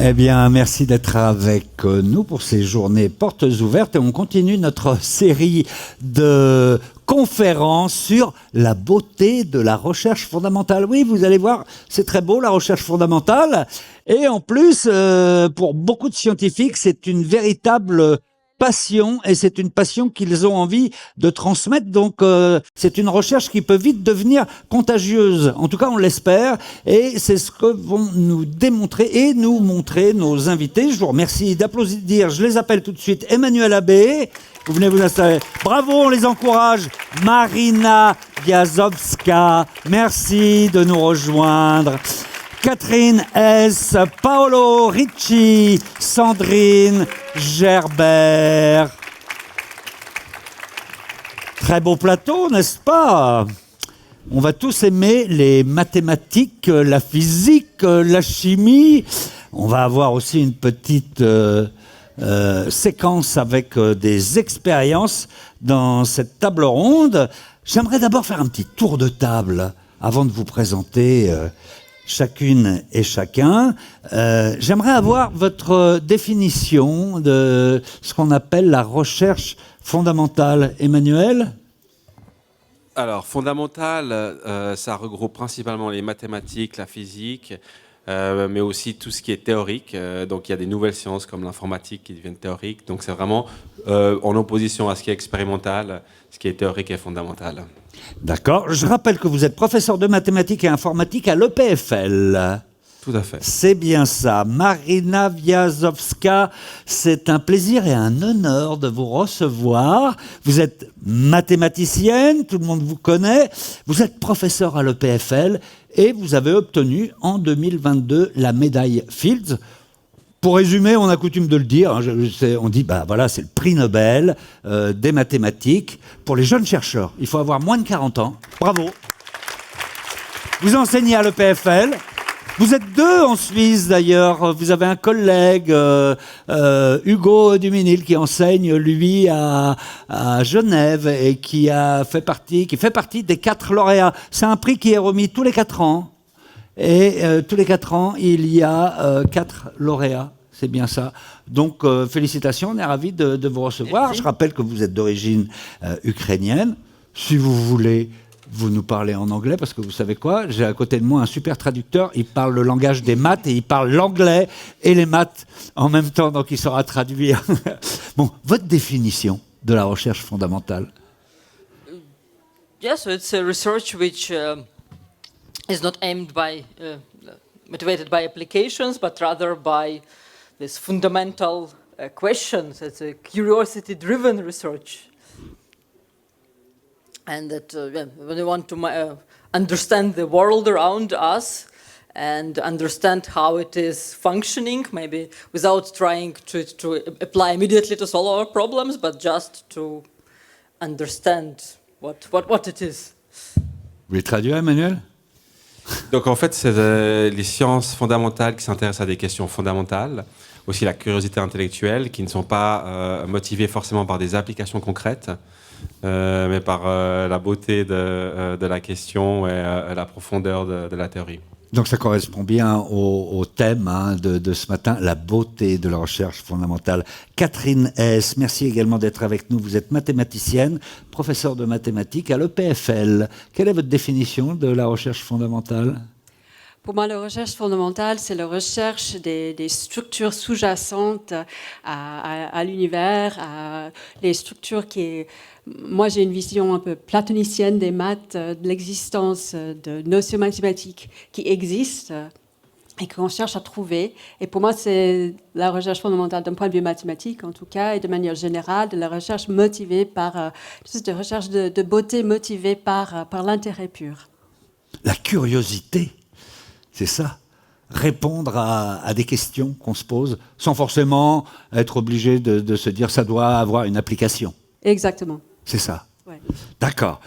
Eh bien, merci d'être avec nous pour ces journées portes ouvertes et on continue notre série de conférences sur la beauté de la recherche fondamentale. Oui, vous allez voir, c'est très beau la recherche fondamentale et en plus, pour beaucoup de scientifiques, c'est une véritable passion et c'est une passion qu'ils ont envie de transmettre. Donc, c'est une recherche qui peut vite devenir contagieuse. En tout cas, on l'espère et c'est ce que vont nous démontrer et nous montrer nos invités. Je vous remercie d'applaudir. Je les appelle tout de suite. Emmanuel Abbé, vous venez vous installer. Bravo, on les encourage. Marina Wiazowska, merci de nous rejoindre. Catherine S, Paolo Ricci, Sandrine Gerbert. Très beau plateau, n'est-ce pas? On va tous aimer les mathématiques, la physique, la chimie. On va avoir aussi une petite séquence avec des expériences dans cette table ronde. J'aimerais d'abord faire un petit tour de table avant de vous présenter chacune et chacun. J'aimerais avoir votre définition de ce qu'on appelle la recherche fondamentale. Emmanuel ? Alors, fondamentale, ça regroupe principalement les mathématiques, la physique, mais aussi tout ce qui est théorique. Donc, il y a des nouvelles sciences comme l'informatique qui deviennent théoriques. Donc, c'est vraiment en opposition à ce qui est expérimental, ce qui est théorique et fondamental. D'accord. Je rappelle que vous êtes professeur de mathématiques et informatique à l'EPFL. Tout à fait. C'est bien ça. Marina Wiazowska, c'est un plaisir et un honneur de vous recevoir. Vous êtes mathématicienne, tout le monde vous connaît. Vous êtes professeur à l'EPFL et vous avez obtenu en 2022 la médaille Fields. Pour résumer, on a coutume de le dire, on dit, voilà, c'est le prix Nobel des mathématiques pour les jeunes chercheurs. Il faut avoir moins de 40 ans. Bravo. Vous enseignez à l'EPFL. Vous êtes deux en Suisse d'ailleurs. Vous avez un collègue, Hugo Duminil, qui enseigne lui à Genève et qui fait partie des 4 lauréats. C'est un prix qui est remis tous les 4 ans. Et tous les 4 ans, il y a 4 lauréats. C'est bien ça. Donc, félicitations, on est ravis de vous recevoir. Merci. Je rappelle que vous êtes d'origine ukrainienne. Si vous voulez, vous nous parlez en anglais, parce que vous savez quoi? J'ai à côté de moi un super traducteur. Il parle le langage des maths et il parle l'anglais et les maths en même temps, donc il saura traduire. Bon, votre définition de la recherche fondamentale? Yes, it's a research which is not aimed by, motivated by applications, but rather by this fundamental questions. It's a curiosity-driven research. And that when we want to understand the world around us and understand how it is functioning, maybe without trying to apply immediately to solve our problems, but just to understand what it is. Vous voulez traduire, Emmanuel? Donc en fait, c'est les sciences fondamentales qui s'intéressent à des questions fondamentales, aussi la curiosité intellectuelle, qui ne sont pas motivées forcément par des applications concrètes, mais par la beauté de la question et la profondeur de la théorie. Donc ça correspond bien au thème de ce matin, la beauté de la recherche fondamentale. Catherine S, merci également d'être avec nous. Vous êtes mathématicienne, professeure de mathématiques à l'EPFL. Quelle est votre définition de la recherche fondamentale? Pour moi, la recherche fondamentale, c'est la recherche des structures sous-jacentes à l'univers, les structures qui... Moi, j'ai une vision un peu platonicienne des maths, de l'existence de notions mathématiques qui existent et qu'on cherche à trouver. Et pour moi, c'est la recherche fondamentale d'un point de vue mathématique, en tout cas, et de manière générale, de la recherche motivée par... de recherche de beauté motivée par l'intérêt pur. La curiosité, c'est ça. Répondre à des questions qu'on se pose sans forcément être obligé de se dire ça doit avoir une application. Exactement. C'est ça. Ouais. D'accord.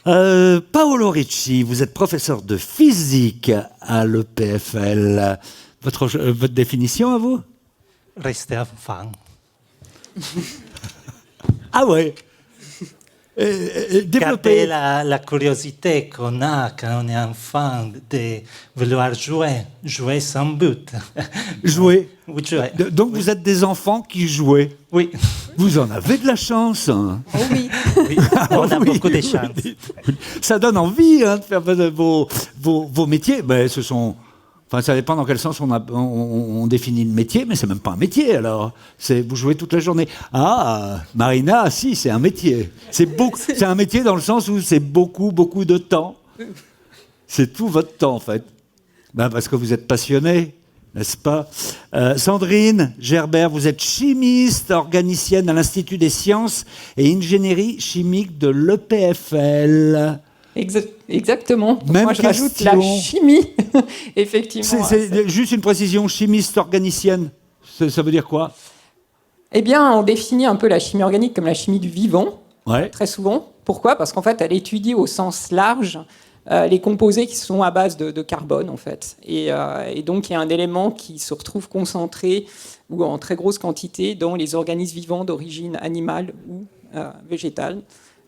Paolo Ricci, vous êtes professeur de physique à l'EPFL. Votre définition à vous? Rester enfant. Ah ouais. Développez. Garder la curiosité qu'on a quand on est enfant, de vouloir jouer sans but. Jouer. Oui, jouer. Donc vous êtes des enfants qui jouaient. Oui. Vous en avez de la chance. Hein. Oh oui. Oui. On a Oui, beaucoup de oui. chance. Ça donne envie de faire vos métiers. Ben, ça dépend dans quel sens on définit le métier, mais c'est même pas un métier alors. Vous jouez toute la journée. Ah, Marina, si, c'est un métier. C'est un métier dans le sens où c'est beaucoup de temps. C'est tout votre temps en fait. Ben, parce que vous êtes passionné, n'est-ce pas? Sandrine Gerbert, vous êtes chimiste organicienne à l'Institut des sciences et ingénierie chimique de l'EPFL. Exactement. Même Moi, je rajoute la question. chimie, effectivement. C'est juste une précision, chimiste organicienne. Ça veut dire quoi? Eh bien, on définit un peu la chimie organique comme la chimie du vivant, Ouais. très souvent. Pourquoi? Parce qu'en fait, elle étudie au sens large les composés qui sont à base de carbone, en fait. Et donc, il y a un élément qui se retrouve concentré ou en très grosse quantité dans les organismes vivants d'origine animale ou végétale.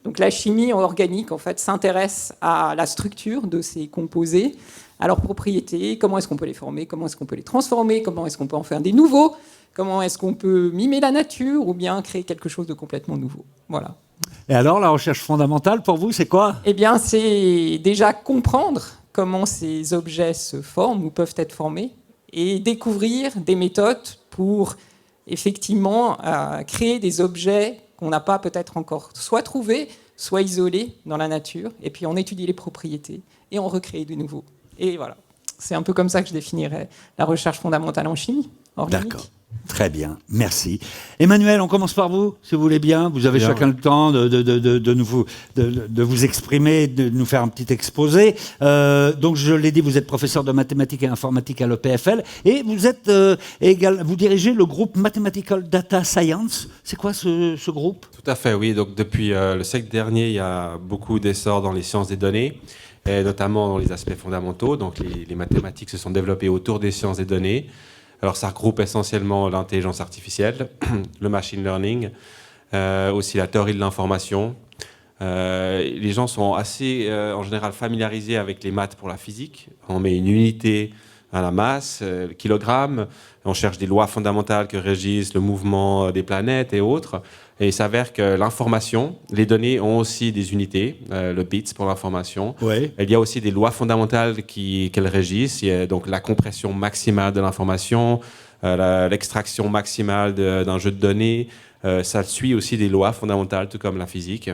Donc la chimie organique, en fait, s'intéresse à la structure de ces composés, à leurs propriétés, comment est-ce qu'on peut les former, comment est-ce qu'on peut les transformer, comment est-ce qu'on peut en faire des nouveaux, comment est-ce qu'on peut mimer la nature ou bien créer quelque chose de complètement nouveau. Voilà. Et alors, la recherche fondamentale pour vous, c'est quoi? Eh bien, c'est déjà comprendre comment ces objets se forment ou peuvent être formés et découvrir des méthodes pour effectivement créer des objets qu'on n'a pas peut-être encore soit trouvés, soit isolés dans la nature, et puis on étudie les propriétés et on recrée de nouveau. Et voilà, c'est un peu comme ça que je définirais la recherche fondamentale en chimie organique. D'accord. Très bien, merci. Emmanuel, on commence par vous, si vous voulez bien. Vous avez chacun le temps de vous exprimer, de nous faire un petit exposé. Donc, je l'ai dit, vous êtes professeur de mathématiques et informatique à l'EPFL et vous êtes vous dirigez le groupe Mathematical Data Science. C'est quoi ce groupe? Tout à fait, oui. Donc, depuis le siècle dernier, il y a beaucoup d'essor dans les sciences des données, et notamment dans les aspects fondamentaux. Donc, les mathématiques se sont développées autour des sciences des données. Alors, ça regroupe essentiellement l'intelligence artificielle, le machine learning, aussi la théorie de l'information. Les gens sont assez, en général, familiarisés avec les maths pour la physique. On met une unité à la masse, le kilogramme. On cherche des lois fondamentales qui régissent le mouvement des planètes et autres. Et il s'avère que l'information, les données ont aussi des unités, le bits pour l'information. Ouais. Il y a aussi des lois fondamentales qu'elles régissent. Il y a donc la compression maximale de l'information, l'extraction maximale d'un jeu de données. Ça suit aussi des lois fondamentales, tout comme la physique.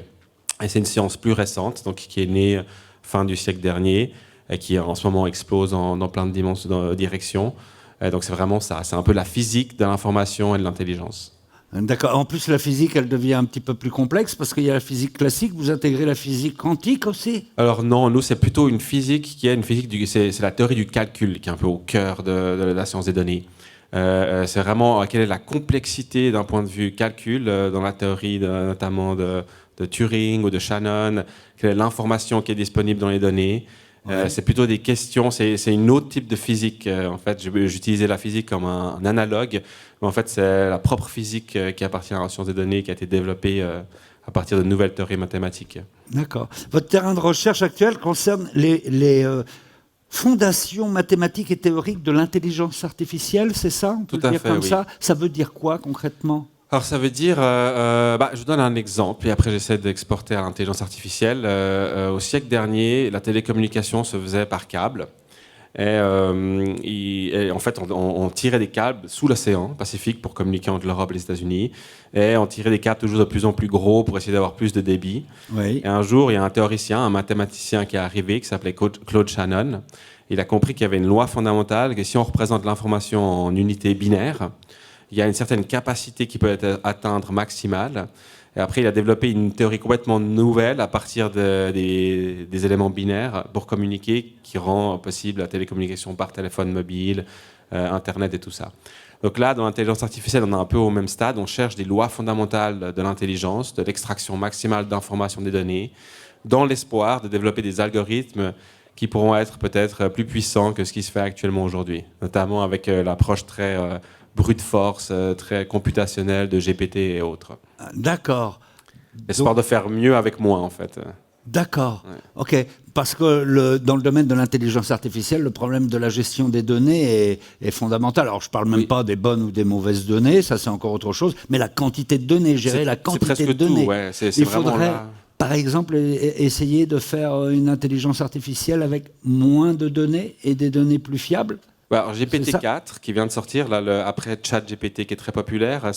Et c'est une science plus récente, donc qui est née fin du siècle dernier, et qui en ce moment explose dans plein de directions. Donc c'est vraiment ça, c'est un peu la physique de l'information et de l'intelligence. D'accord. En plus, la physique, elle devient un petit peu plus complexe parce qu'il y a la physique classique. Vous intégrez la physique quantique aussi? Alors non, nous c'est plutôt une physique qui est une physique c'est la théorie du calcul qui est un peu au cœur de la science des données. C'est vraiment quelle est la complexité d'un point de vue calcul dans la théorie notamment de Turing ou de Shannon. Quelle est l'information qui est disponible dans les données? Ouais. C'est plutôt des questions, c'est une autre type de physique. En fait, j'utilisais la physique comme un analogue, mais en fait, c'est la propre physique qui appartient à la science des données, qui a été développée à partir de nouvelles théories mathématiques. D'accord. Votre terrain de recherche actuel concerne les fondations mathématiques et théoriques de l'intelligence artificielle, c'est ça? On peut Tout à dire fait, comme oui. ça. Ça veut dire quoi concrètement? Alors ça veut dire, je vous donne un exemple, et après j'essaie d'exporter à l'intelligence artificielle. Au siècle dernier, la télécommunication se faisait par câble. Et en fait, on tirait des câbles sous l'océan Pacifique pour communiquer entre l'Europe et les États-Unis. Et on tirait des câbles toujours de plus en plus gros pour essayer d'avoir plus de débit. Oui. Et un jour, il y a un théoricien, un mathématicien qui est arrivé, qui s'appelait Claude Shannon. Il a compris qu'il y avait une loi fondamentale, que si on représente l'information en unités binaires, il y a une certaine capacité qui peut être atteindre maximale. Et après, il a développé une théorie complètement nouvelle à partir des éléments binaires pour communiquer, qui rend possible la télécommunication par téléphone mobile, Internet et tout ça. Donc là, dans l'intelligence artificielle, on est un peu au même stade. On cherche des lois fondamentales de l'intelligence, de l'extraction maximale d'informations des données, dans l'espoir de développer des algorithmes qui pourront être peut-être plus puissants que ce qui se fait actuellement aujourd'hui, notamment avec l'approche très brute force, très computationnelle de GPT et autres. D'accord. Espoir de faire mieux avec moins, en fait. D'accord. Ok. Parce que dans le domaine de l'intelligence artificielle, le problème de la gestion des données est fondamental. Alors, je parle même pas des bonnes ou des mauvaises données, ça c'est encore autre chose, mais la quantité de données, gérer la quantité de données. Tout, ouais. C'est Il vraiment faudrait, là. par exemple, essayer de faire une intelligence artificielle avec moins de données et des données plus fiables. Alors, GPT-4, qui vient de sortir, là, après ChatGPT, qui est très populaire,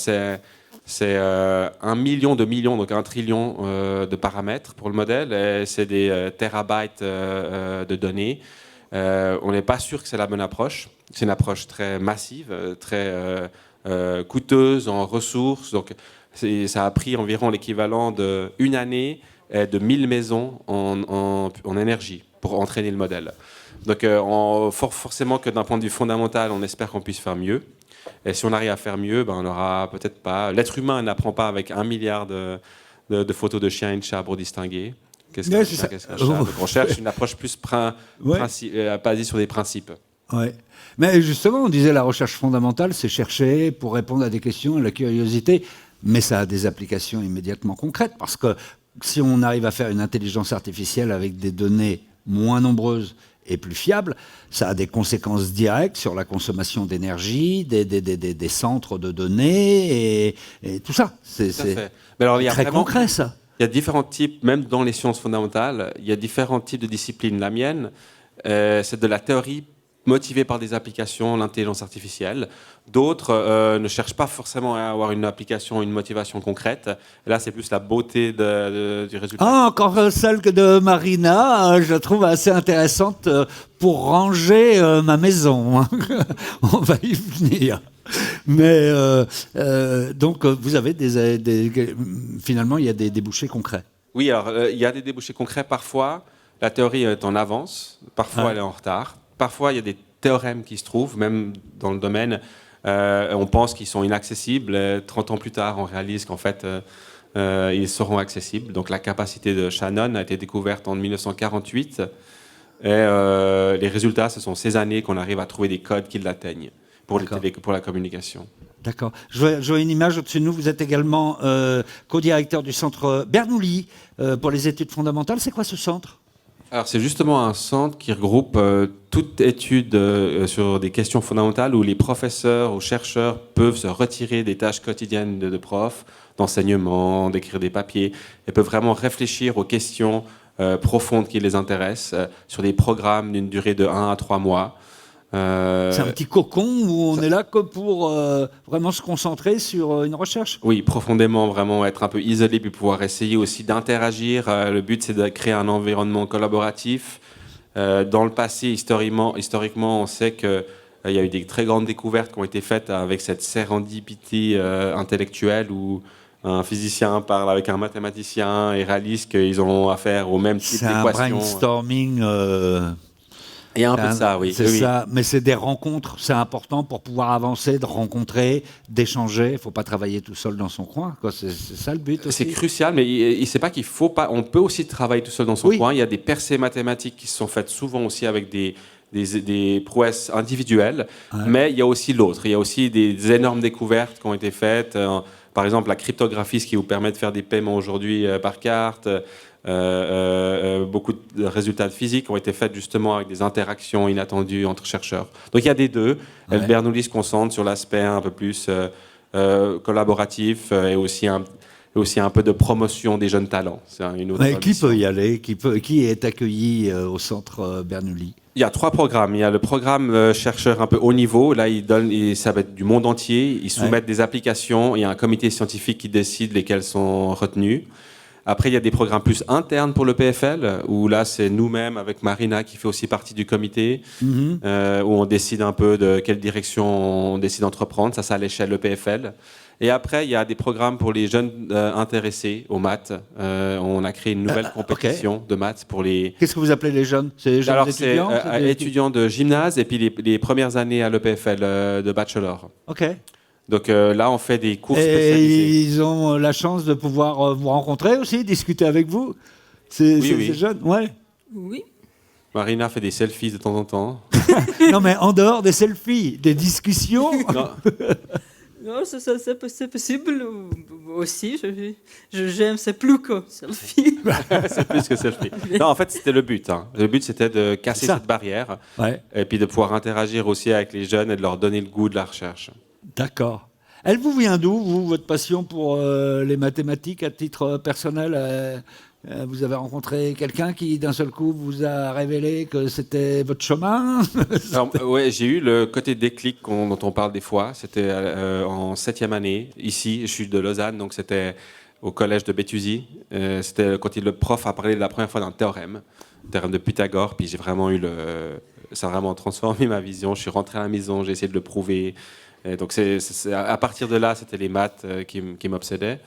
c'est 1 million de millions, donc 1 trillion de paramètres pour le modèle, et c'est des terabytes de données. On n'est pas sûr que c'est la bonne approche. C'est une approche très massive, très coûteuse en ressources. Donc, ça a pris environ l'équivalent d'une année et de 1000 maisons en énergie pour entraîner le modèle. Donc, forcément que d'un point de vue fondamental, on espère qu'on puisse faire mieux. Et si on arrive à faire mieux, on n'aura peut-être pas. L'être humain n'apprend pas avec 1 milliard de photos de chiens et de chats pour distinguer. Qu'est-ce qu'un chat, qu'est-ce qu'un chat. Donc on cherche une approche plus basée sur des principes. Ouais. Mais justement, on disait la recherche fondamentale, c'est chercher pour répondre à des questions, à la curiosité, mais ça a des applications immédiatement concrètes, parce que si on arrive à faire une intelligence artificielle avec des données moins nombreuses et plus fiables, ça a des conséquences directes sur la consommation d'énergie, des centres de données et tout ça. C'est très concret, ça. Il y a différents types, même dans les sciences fondamentales, il y a différents types de disciplines. La mienne, c'est de la théorie motivée par des applications, l'intelligence artificielle. D'autres ne cherchent pas forcément à avoir une application, une motivation concrète. Et là, c'est plus la beauté du résultat. Ah, encore celle de Marina, je trouve assez intéressante pour ranger ma maison. On va y venir. Mais donc, vous avez finalement, il y a des débouchés concrets. Oui, alors il y a des débouchés concrets. Parfois, la théorie est en avance. Parfois, elle est en retard. Parfois, il y a des théorèmes qui se trouvent, même dans le domaine. On pense qu'ils sont inaccessibles. 30 ans plus tard, on réalise qu'en fait, ils seront accessibles. Donc, la capacité de Shannon a été découverte en 1948. Et les résultats, ce sont ces années qu'on arrive à trouver des codes qui l'atteignent pour la communication. D'accord. Je vois une image au-dessus de nous. Vous êtes également co-directeur du centre Bernoulli pour les études fondamentales. C'est quoi ce centre ? Alors, c'est justement un centre qui regroupe toute étude sur des questions fondamentales où les professeurs ou chercheurs peuvent se retirer des tâches quotidiennes de prof, d'enseignement, d'écrire des papiers, et peuvent vraiment réfléchir aux questions profondes qui les intéressent sur des programmes d'une durée de 1 à 3 mois. C'est un petit cocon où on est là que pour vraiment se concentrer sur une recherche. Oui, profondément, vraiment être un peu isolé, puis pouvoir essayer aussi d'interagir. Le but, c'est de créer un environnement collaboratif. Dans le passé, historiquement, on sait qu'il y a eu des très grandes découvertes qui ont été faites avec cette sérendipité intellectuelle où un physicien parle avec un mathématicien et réalise qu'ils ont affaire au même type d'équation. C'est un brainstorming... Il y a un peu de ça, oui. C'est ça, mais c'est des rencontres, c'est important pour pouvoir avancer, de rencontrer, d'échanger. Il ne faut pas travailler tout seul dans son coin, quoi. C'est ça le but aussi. C'est crucial, mais il ne sait pas qu'il faut pas. On peut aussi travailler tout seul dans son coin. Il y a des percées mathématiques qui se sont faites souvent aussi avec des prouesses individuelles, mais il y a aussi l'autre. Il y a aussi des énormes découvertes qui ont été faites. Par exemple, la cryptographie, ce qui vous permet de faire des paiements aujourd'hui par carte. Beaucoup de résultats de physique ont été faits justement avec des interactions inattendues entre chercheurs. Donc il y a des deux. Le Bernoulli se concentre sur l'aspect un peu plus collaboratif et aussi un peu de promotion des jeunes talents. C'est une autre qui peut y aller, qui est accueilli au centre Bernoulli? Il y a 3 programmes. Il y a le programme chercheur un peu haut niveau. Là, ça va être du monde entier. Ils soumettent des applications. Il y a un comité scientifique qui décide lesquelles sont retenues. Après, il y a des programmes plus internes pour le PFL, où là, c'est nous-mêmes, avec Marina, qui fait aussi partie du comité, où on décide un peu de quelle direction on décide d'entreprendre. Ça, c'est à l'échelle EPFL. Et après, il y a des programmes pour les jeunes intéressés aux maths. On a créé une nouvelle compétition de maths pour les... Qu'est-ce que vous appelez les jeunes? C'est les jeunes étudiants? C'est étudiants de gymnase et puis les premières années à l'EPFL de bachelor. OK. Donc là, on fait des cours spécialisés. Et ils ont la chance de pouvoir vous rencontrer aussi, discuter avec vous? Ces jeunes? Oui. Marina fait des selfies de temps en temps. Non, mais en dehors des selfies, des discussions. Non, c'est possible aussi. J'aime, c'est plus que selfie. C'est plus que selfie. Non, en fait, c'était le but. Hein. Le but, c'était de casser ça. cette barrière Ouais. et puis de pouvoir interagir aussi avec les jeunes et de leur donner le goût de la recherche. D'accord. Elle vous vient d'où, vous, votre passion pour les mathématiques à titre personnel vous avez rencontré quelqu'un qui, d'un seul coup, vous a révélé que c'était votre chemin? Alors, ouais, j'ai eu le côté déclic dont on parle des fois. C'était en 7e année. Ici, je suis de Lausanne, donc c'était au collège de Béthusy. C'était quand le prof a parlé de la première fois d'un théorème de Pythagore. Puis j'ai vraiment eu ça a vraiment transformé ma vision. Je suis rentré à la maison, j'ai essayé de le prouver. Et donc à partir de là, c'était les maths qui m'obsédaient.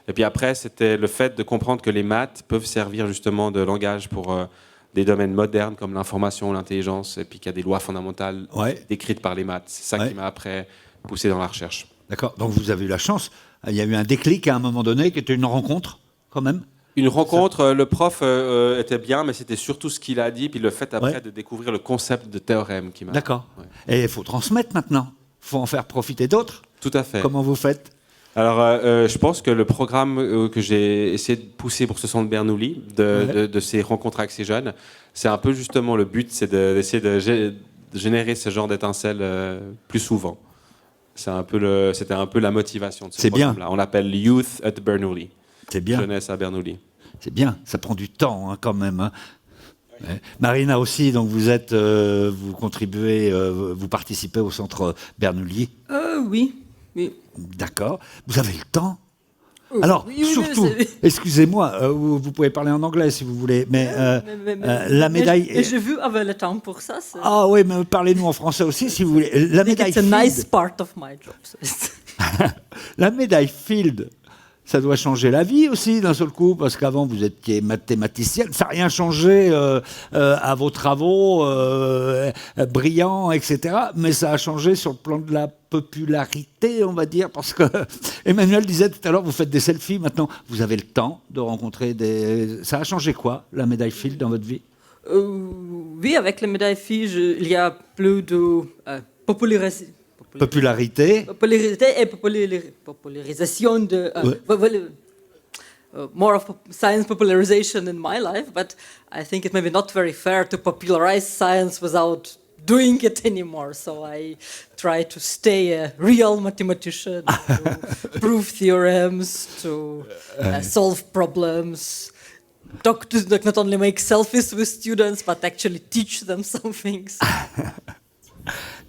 Et puis après, c'était le fait de comprendre que les maths peuvent servir justement de langage pour des domaines modernes comme l'information, l'intelligence, et puis qu'il y a des lois fondamentales décrites par les maths. C'est ça qui m'a après poussé dans la recherche. D'accord. Donc vous avez eu la chance. Il y a eu un déclic à un moment donné qui était une rencontre, quand même. Une rencontre, le prof était bien, mais c'était surtout ce qu'il a dit, puis le fait après de découvrir le concept de théorème qui m'a... D'accord. Ouais. Et il faut transmettre maintenant. Il faut en faire profiter d'autres. Tout à fait. Comment vous faites? Alors, je pense que le programme que j'ai essayé de pousser pour ce centre Bernoulli, de ces rencontres avec ces jeunes, c'est un peu justement le but, c'est d'essayer de générer ce genre d'étincelles plus souvent. C'était un peu la motivation de ce programme-là. On l'appelle Youth at Bernoulli. C'est bien. Jeunesse à Bernoulli. C'est bien. Ça prend du temps, hein, quand même. Hein. Ouais. Marina aussi, donc vous contribuez, vous participez au centre Bernoulli. Oui. D'accord. Vous avez le temps? Alors, oui, surtout, excusez-moi, vous pouvez parler en anglais si vous voulez, mais la médaille... Mais j'ai vu avoir le temps pour ça. Ah oui, mais parlez-nous en français aussi si vous voulez. La médaille It's a Field, nice part of my job. la médaille Field, ça doit changer la vie aussi d'un seul coup, parce qu'avant vous étiez mathématicienne, ça n'a rien changé à vos travaux brillants, etc. Mais ça a changé sur le plan de la popularité, on va dire, parce que Emmanuel disait tout à l'heure, vous faites des selfies, maintenant vous avez le temps de rencontrer des... Ça a changé quoi, la médaille Field, dans votre vie? Oui, avec la médaille Field, il y a plus de popularité. Popularité Et popularisation de... more of science popularization in my life, but I think it may be not very fair to popularize science without doing it anymore. So I try to stay a real mathematician, to prove theorems, to solve problems, not only make selfies with students, but actually teach them some things.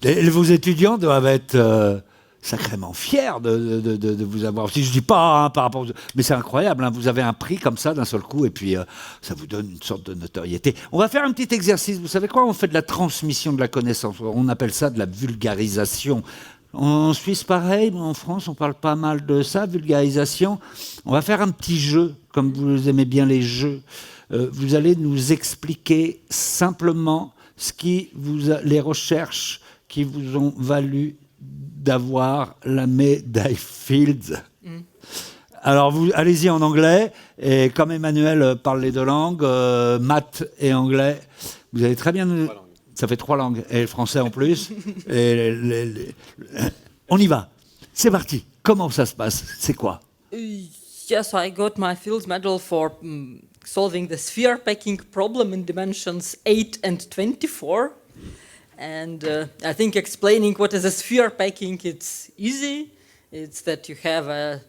Vos étudiants doivent être sacrément fiers de vous avoir. Si je dis pas par rapport, mais c'est incroyable. Hein, vous avez un prix comme ça d'un seul coup, et puis ça vous donne une sorte de notoriété. On va faire un petit exercice. Vous savez quoi? On fait de la transmission de la connaissance. On appelle ça de la vulgarisation. En Suisse, pareil, mais en France, on parle pas mal de ça, vulgarisation. On va faire un petit jeu, comme vous aimez bien les jeux. Vous allez nous expliquer simplement les recherches qui vous ont valu d'avoir la médaille Fields. Alors, allez-y en anglais, et comme Emmanuel parle les deux langues, maths et anglais, vous allez très bien... Ça fait 3 langues, et le français en plus. On y va. C'est parti. Comment ça se passe? C'est quoi? Yes, I got my Fields Medal for solving the sphere packing problem in dimensions 8 and 24. And I think explaining what is a sphere packing, it's easy. It's that you have a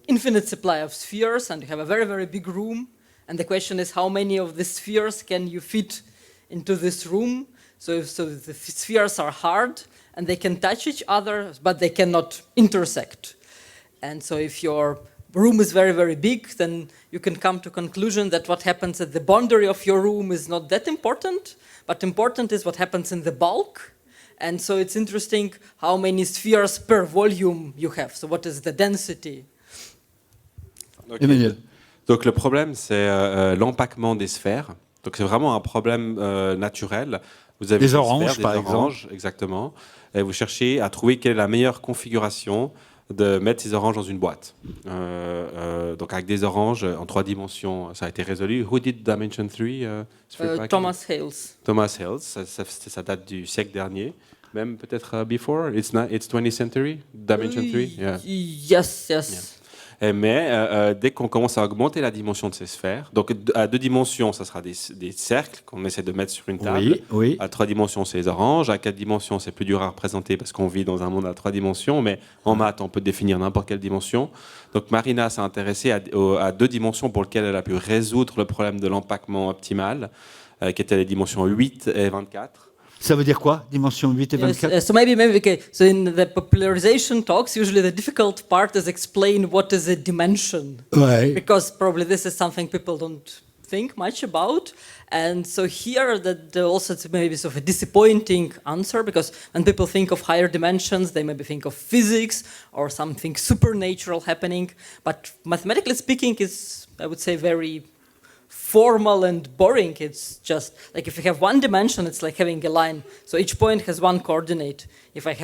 infinite supply of spheres, and you have a very, very big room. And the question is, how many of the spheres can you fit into this room? So the spheres are hard, and they can touch each other, but they cannot intersect. And so if your room is very, very big, then you can come to conclusion that what happens at the boundary of your room is not that important, but important is what happens in the bulk. And so it's interesting how many spheres per volume you have. So what is the density? Okay. Emmanuel. Donc le problème, c'est l'empaquement des sphères. Donc c'est vraiment un problème naturel. Vous avez des oranges, sphères, par oranges, exemple. Exactement. Et vous cherchez à trouver quelle est la meilleure configuration de mettre ces oranges dans une boîte. Donc avec des oranges en 3 dimensions, ça a été résolu. Who did Dimension 3? Thomas Hales. Thomas Hales, ça date du siècle dernier. Même peut-être before, it's 20th century, dimension 3. Yeah. Yes, yes. Mais dès qu'on commence à augmenter la dimension de ces sphères, donc à 2 dimensions, ça sera des cercles qu'on essaie de mettre sur une table. Oui, oui. À 3 dimensions, c'est les oranges. À 4 dimensions, c'est plus dur à représenter parce qu'on vit dans un monde à 3 dimensions. Mais en maths, on peut définir n'importe quelle dimension. Donc Marina s'est intéressée à 2 dimensions pour lesquelles elle a pu résoudre le problème de l'empaquement optimal, qui étaient les dimensions 8 et 24. Ça veut dire quoi, dimension 8 et 24? So maybe okay. So in the popularization talks, usually the difficult part is explain what is a dimension, Ouais. because probably this is something people don't think much about. And so here, that also it's maybe sort of a disappointing answer, because when people think of higher dimensions, they maybe think of physics or something supernatural happening. But mathematically speaking, it's, I would say, very formal and boring. It's just like if you have one dimension, it's like having a line. So each point has one coordinate. If I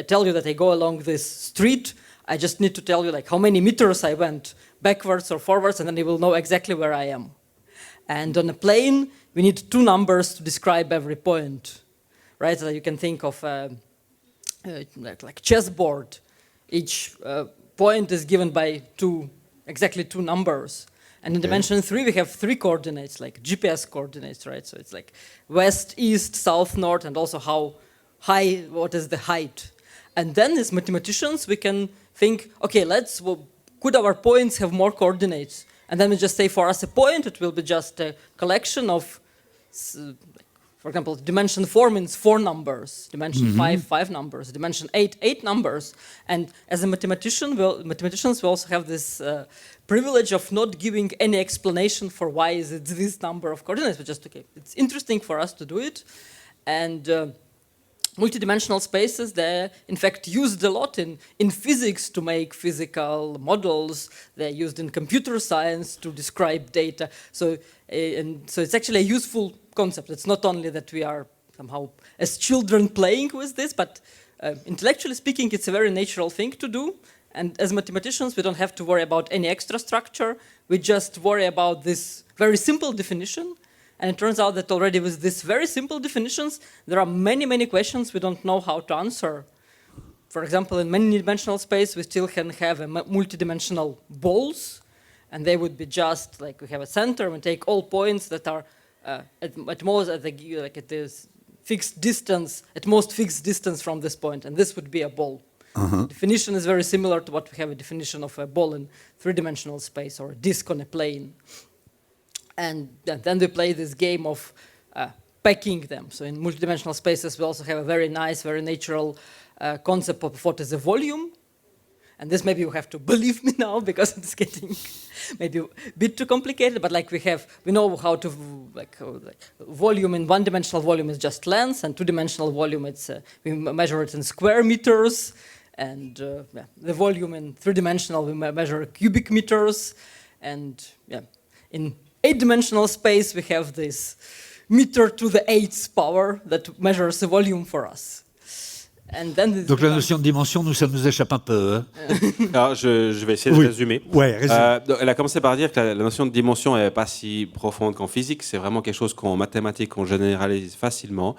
tell you that I go along this street, I just need to tell you like how many meters I went backwards or forwards, and then you will know exactly where I am. And on a plane, we need 2 numbers to describe every point, right? So you can think of like chessboard. Each point is given by exactly 2 numbers. And in dimension 3, we have 3 coordinates, like GPS coordinates, right? So it's like west, east, south, north, and also how high, what is the height. And then as mathematicians, we can think, okay, could our points have more coordinates? And then we just say for us a point, it will be just a collection of, for example, dimension 4 means 4 numbers, dimension 5 numbers, dimension 8 numbers. And as a mathematicians will also have this privilege of not giving any explanation for why is it this number of coordinates, but just, okay, it's interesting for us to do it. And multidimensional spaces, they're in fact used a lot in physics to make physical models. They're used in computer science to describe data. So it's actually a useful concept. It's not only that we are somehow as children playing with this, but intellectually speaking, it's a very natural thing to do. And as mathematicians, we don't have to worry about any extra structure. We just worry about this very simple definition. And it turns out that already with these very simple definitions, there are many, many questions we don't know how to answer. For example, in many-dimensional space, we still can have multidimensional balls, and they would be just like we have a center, and take all points that are at most at this fixed distance, at most fixed distance from this point, and this would be a ball. Definition is very similar to what we have a definition of a ball in 3-dimensional space or a disk on a plane. And then we play this game of packing them. So in multidimensional spaces, we also have a very nice, very natural concept of what is a volume. And this maybe you have to believe me now because it's getting maybe a bit too complicated. But like we know how to like volume in 1-dimensional volume is just length, and 2-dimensional volume we measure it in square meters, and the volume in 3-dimensional we measure cubic meters, and in 8-dimensional space we have this meter to the 8th power that measures the volume for us. Donc la notion de dimension, ça nous échappe un peu. Hein. Alors je vais essayer de résumer. Ouais, résume. Elle a commencé par dire que la notion de dimension n'est pas si profonde qu'en physique. C'est vraiment quelque chose qu'en mathématiques, on généralise facilement.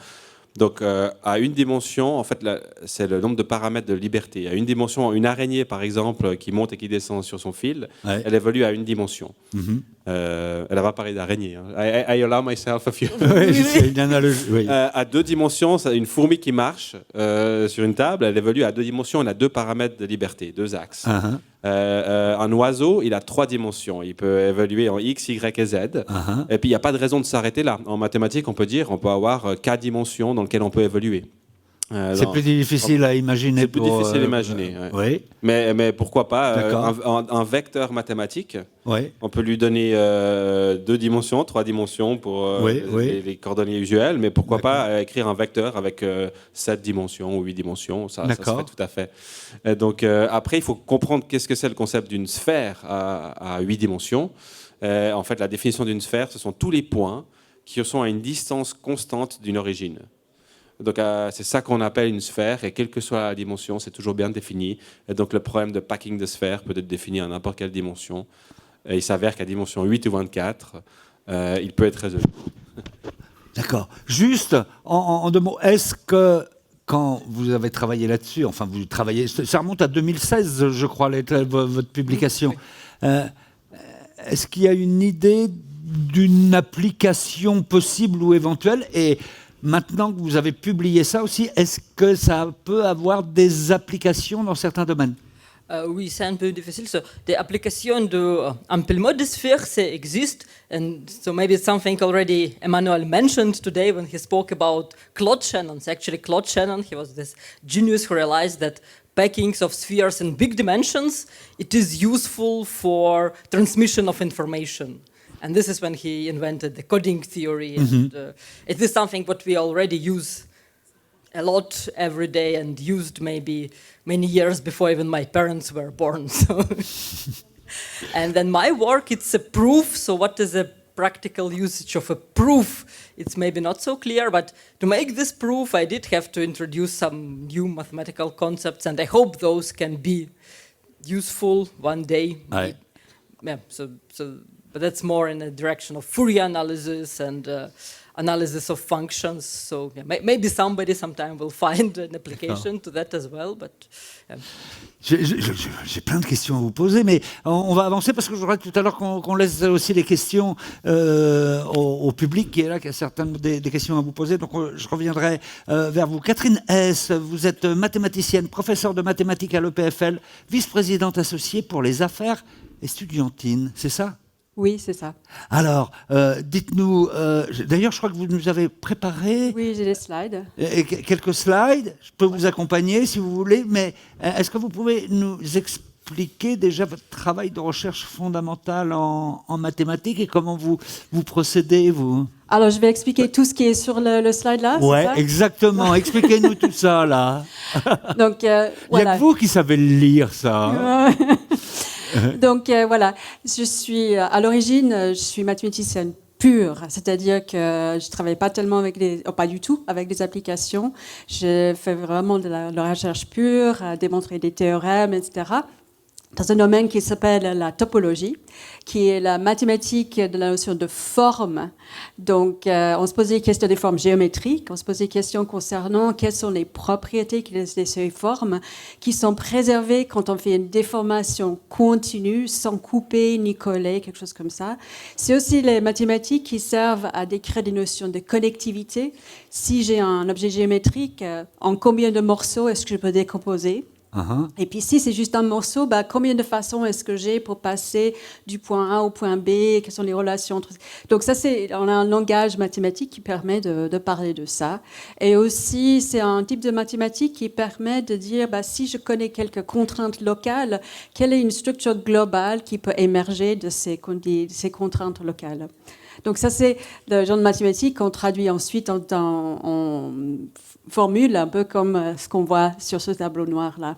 Donc à une dimension, en fait, c'est le nombre de paramètres de liberté. À une dimension, une araignée, par exemple, qui monte et qui descend sur son fil, elle évolue à une dimension. Elle n'a pas parlé d'araignée. Hein. I allow myself a few. Oui, c'est une analogie. Oui. À 2 dimensions, une fourmi qui marche sur une table, elle évolue à 2 dimensions. Elle a 2 paramètres de liberté, 2 axes. Un oiseau, il a 3 dimensions. Il peut évoluer en X, Y et Z. Et puis, il n'y a pas de raison de s'arrêter là. En mathématiques, on peut avoir 4 dimensions dans lesquelles on peut évoluer. C'est plus difficile à imaginer. C'est plus difficile à imaginer. Oui. Mais pourquoi pas un vecteur mathématique. On peut lui donner 2 dimensions, 3 dimensions pour les coordonnées usuelles, mais pourquoi pas écrire un vecteur avec 7 dimensions ou 8 dimensions, ça se fait tout à fait. Donc après, il faut comprendre qu'est-ce que c'est le concept d'une sphère à 8 dimensions. En fait, la définition d'une sphère, ce sont tous les points qui sont à une distance constante d'une origine. Donc c'est ça qu'on appelle une sphère, et quelle que soit la dimension, c'est toujours bien défini. Et donc le problème de packing de sphère peut être défini à n'importe quelle dimension. Et il s'avère qu'à dimension 8 ou 24, il peut être résolu. D'accord. Juste en 2 mots, est-ce que quand vous avez travaillé là-dessus, enfin vous travaillez, ça remonte à 2016, je crois, votre publication. Est-ce qu'il y a une idée d'une application possible ou éventuelle? Et maintenant que vous avez publié ça aussi, est-ce que ça peut avoir des applications dans certains domaines? Oui, c'est un peu difficile. So, the application de Ampelmodesphère, ça existe. And so maybe it's something already Emmanuel mentioned today when he spoke about Claude Shannon. So actually, Claude Shannon, he was this genius who realized that packings of spheres in big dimensions, it is useful for transmission of information. And this is when he invented the coding theory. And it is something what we already use a lot every day and used maybe many years before even my parents were born. So and then my work, it's a proof. So what is a practical usage of a proof? It's maybe not so clear, but to make this proof, I did have to introduce some new mathematical concepts, and I hope those can be useful one day. Aye. Yeah, but that's more in the direction of Fourier analysis and analysis of functions. So yeah, maybe somebody sometime will find an application to that as well. But J'ai plein de questions à vous poser, mais on va avancer parce que je voudrais tout à l'heure qu'on laisse aussi les questions au public qui est là, qui a certaines des questions à vous poser. Donc je reviendrai vers vous. Catherine Hess, vous êtes mathématicienne, professeure de mathématiques à l'EPFL, vice-présidente associée pour les affaires estudiantines, c'est ça ? Oui, c'est ça. Alors, dites-nous, d'ailleurs, je crois que vous nous avez préparé Oui, j'ai des slides. quelques slides. Je peux vous accompagner si vous voulez, mais est-ce que vous pouvez nous expliquer déjà votre travail de recherche fondamentale en mathématiques et comment vous procédez, vous ? Alors, je vais expliquer tout ce qui est sur le slide là. Ouais, c'est ça? exactement. Expliquez-nous tout ça, là. Donc, Il n'y a voilà. que vous qui savez le lire, ça. Hein. Donc voilà, à l'origine, je suis mathématicienne pure, c'est-à-dire que je ne travaille pas tellement pas du tout avec des applications. Je fais vraiment de la recherche pure, à démontrer des théorèmes, etc. Dans un domaine qui s'appelle la topologie, qui est la mathématique de la notion de forme. Donc, on se pose des questions des formes géométriques, on se pose des questions concernant quelles sont les propriétés de ces formes qui sont préservées quand on fait une déformation continue, sans couper ni coller, quelque chose comme ça. C'est aussi les mathématiques qui servent à décrire des notions de connectivité. Si j'ai un objet géométrique, en combien de morceaux est-ce que je peux décomposer ? Et puis si c'est juste un morceau, combien de façons est-ce que j'ai pour passer du point A au point B? Quelles sont les relations entre... Donc ça, on a un langage mathématique qui permet de parler de ça. Et aussi, c'est un type de mathématique qui permet de dire, si je connais quelques contraintes locales, quelle est une structure globale qui peut émerger de ces contraintes locales? Donc ça, c'est le genre de mathématiques qu'on traduit ensuite en formule, un peu comme ce qu'on voit sur ce tableau noir-là.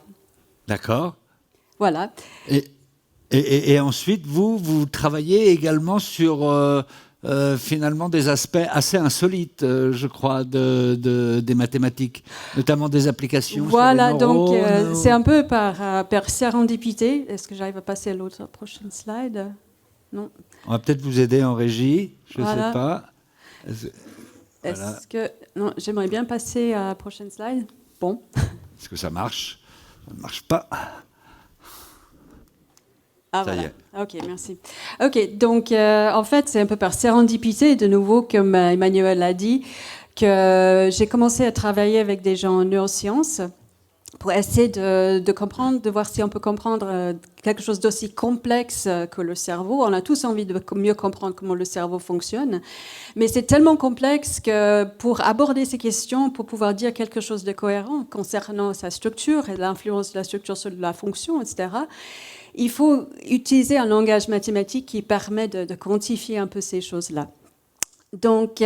D'accord. Voilà. Et ensuite, vous travaillez également sur finalement des aspects assez insolites, je crois, des mathématiques, notamment des applications. Voilà, sur les neurones, donc c'est un peu par sérendipité. Est-ce que j'arrive à passer à l'autre prochaine slide? Non. On va peut-être vous aider en régie, je ne sais pas. Est-ce que... Non, j'aimerais bien passer à la prochaine slide. Bon. Est-ce que ça marche? Ça ne marche pas. Ah, ça voilà. y est. Ok, merci. Ok, donc en fait, c'est un peu par sérendipité, de nouveau, comme Emmanuel l'a dit, que j'ai commencé à travailler avec des gens en neurosciences pour essayer de comprendre, de voir si on peut comprendre quelque chose d'aussi complexe que le cerveau. On a tous envie de mieux comprendre comment le cerveau fonctionne, mais c'est tellement complexe que pour aborder ces questions, pour pouvoir dire quelque chose de cohérent concernant sa structure et l'influence de la structure sur la fonction, etc., il faut utiliser un langage mathématique qui permet de quantifier un peu ces choses-là. Donc,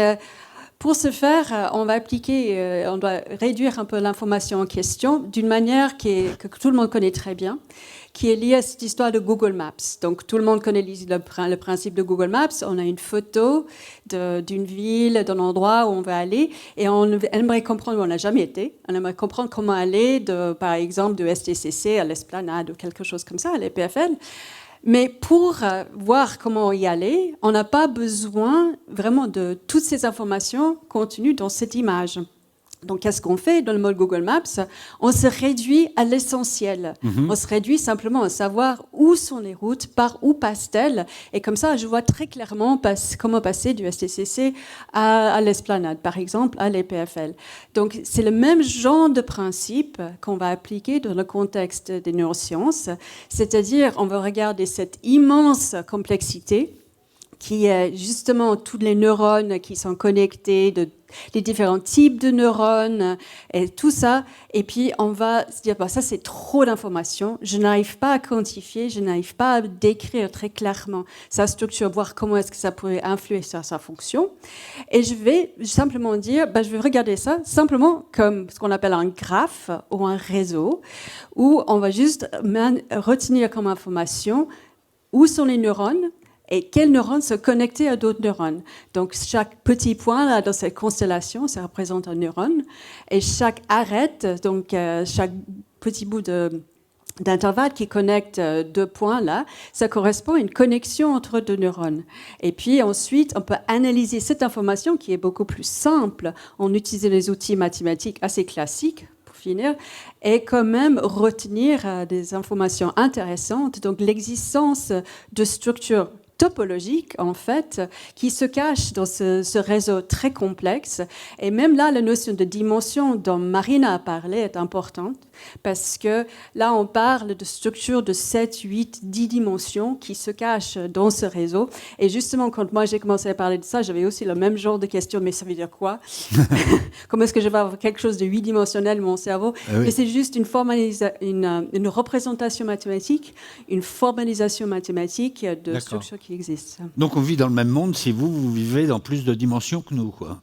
pour ce faire, on doit réduire un peu l'information en question d'une manière que tout le monde connaît très bien, qui est liée à cette histoire de Google Maps. Donc, tout le monde connaît le principe de Google Maps. On a une photo d'une ville, d'un endroit où on va aller, et on aimerait comprendre où on n'a jamais été. On aimerait comprendre comment aller, par exemple, de STCC à l'Esplanade ou quelque chose comme ça, à l'EPFL. Mais pour voir comment y aller, on n'a pas besoin vraiment de toutes ces informations contenues dans cette image. Donc, qu'est-ce qu'on fait dans le mode Google Maps? On se réduit à l'essentiel. On se réduit simplement à savoir où sont les routes, par où passent-elles. Et comme ça, je vois très clairement comment passer du STCC à l'Esplanade, par exemple, à l'EPFL. Donc, c'est le même genre de principe qu'on va appliquer dans le contexte des neurosciences. C'est-à-dire, on va regarder cette immense complexité qui est justement tous les neurones qui sont connectés, les différents types de neurones et tout ça. Et puis, on va se dire, ça, c'est trop d'informations. Je n'arrive pas à quantifier, je n'arrive pas à décrire très clairement sa structure, voir comment est-ce que ça pourrait influer sur sa fonction. Et je vais simplement dire, je vais regarder ça simplement comme ce qu'on appelle un graphe ou un réseau, où on va juste retenir comme information où sont les neurones, et quels neurones se connecter à d'autres neurones. Donc, chaque petit point là, dans cette constellation, ça représente un neurone. Et chaque arête, donc chaque petit bout d'intervalle qui connecte deux points là, ça correspond à une connexion entre deux neurones. Et puis ensuite, on peut analyser cette information qui est beaucoup plus simple en utilisant les outils mathématiques assez classiques, finir, et quand même retenir des informations intéressantes. Donc, l'existence de structures topologiques, en fait, qui se cachent dans ce réseau très complexe. Et même là, la notion de dimension dont Marina a parlé est importante, parce que là, on parle de structures de 7, 8, 10 dimensions qui se cachent dans ce réseau. Et justement, quand moi, j'ai commencé à parler de ça, j'avais aussi le même genre de question, mais ça veut dire quoi? Comment est-ce que je vais avoir quelque chose de 8-dimensionnel dans mon cerveau? Mais c'est juste une représentation mathématique, une formalisation mathématique de structures qui existent. Donc on vit dans le même monde si vous vivez dans plus de dimensions que nous, quoi.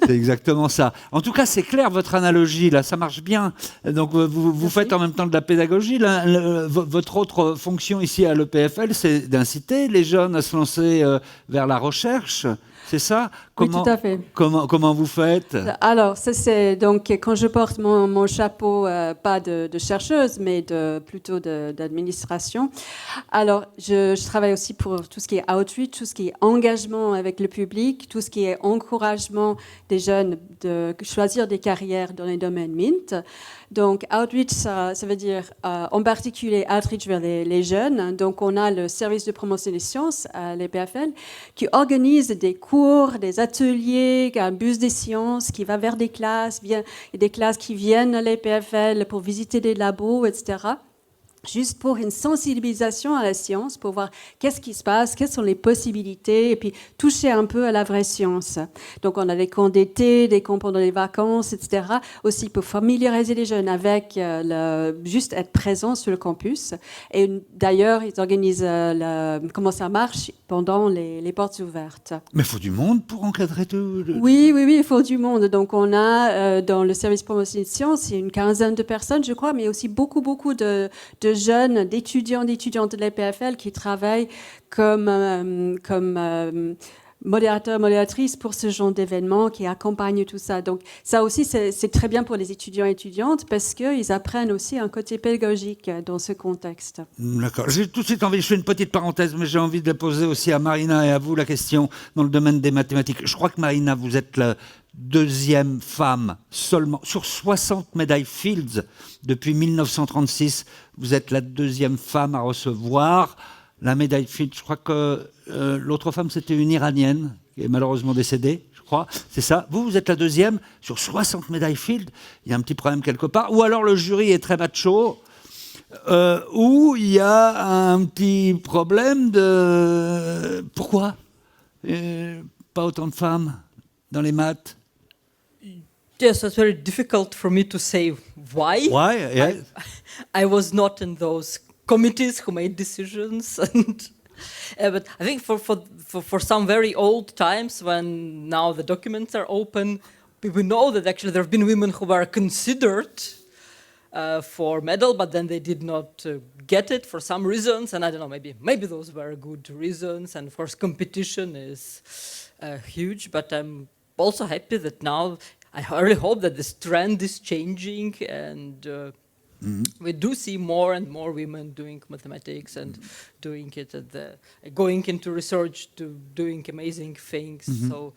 C'est exactement ça. En tout cas, c'est clair, votre analogie, là, ça marche bien. Donc, vous faites en même temps de la pédagogie. Là, votre autre fonction ici à l'EPFL, c'est d'inciter les jeunes à se lancer vers la recherche. C'est ça? Oui, tout à fait. Comment vous faites? Alors, ça c'est donc quand je porte mon chapeau, pas de chercheuse, mais plutôt d'administration. Alors, je travaille aussi pour tout ce qui est outreach, tout ce qui est engagement avec le public, tout ce qui est encouragement des jeunes de choisir des carrières dans les domaines MINT. Donc, outreach, ça veut dire en particulier outreach vers les jeunes. Donc, on a le service de promotion des sciences à l'EPFL qui organise des cours, des ateliers, un bus des sciences qui va vers des classes. Il y a des classes qui viennent à l'EPFL pour visiter des labos, etc. Juste pour une sensibilisation à la science, pour voir qu'est-ce qui se passe, quelles sont les possibilités, et puis toucher un peu à la vraie science. Donc, on a des camps d'été, des camps pendant les vacances, etc. Aussi pour familiariser les jeunes avec juste être présent sur le campus. Et d'ailleurs, ils organisent comment ça marche pendant les portes ouvertes. Mais il faut du monde pour encadrer tout. Oui, il faut du monde. Donc, on a dans le service promotion de sciences, il y a une quinzaine de personnes, je crois, mais aussi beaucoup de jeunes, d'étudiantes de l'EPFL qui travaillent comme modérateurs, modératrices pour ce genre d'événements, qui accompagnent tout ça. Donc ça aussi, c'est très bien pour les étudiants et étudiantes parce qu'ils apprennent aussi un côté pédagogique dans ce contexte. D'accord. J'ai tout de suite envie, je fais une petite parenthèse, mais j'ai envie de poser aussi à Marina et à vous la question dans le domaine des mathématiques. Je crois que Marina, vous êtes la deuxième femme seulement sur 60 médailles Fields depuis 1936. Vous êtes la deuxième femme à recevoir la médaille Fields. Je crois que l'autre femme, c'était une Iranienne qui est malheureusement décédée, je crois. C'est ça. Vous êtes la deuxième sur 60 médailles Fields. Il y a un petit problème quelque part. Ou alors le jury est très macho. Ou il y a un petit problème de... Pourquoi pas autant de femmes dans les maths? Yes, it's very difficult for me to say why. Why? Yeah. I was not in those committees who made decisions, and but I think for some very old times, when now the documents are open, we know that actually there have been women who were considered for medal, but then they did not get it for some reasons, and I don't know, maybe those were good reasons, and of course competition is huge, but I'm also happy that now I really hope that this trend is changing, and we do see more and more women doing mathematics and doing it going into research, to doing amazing things. So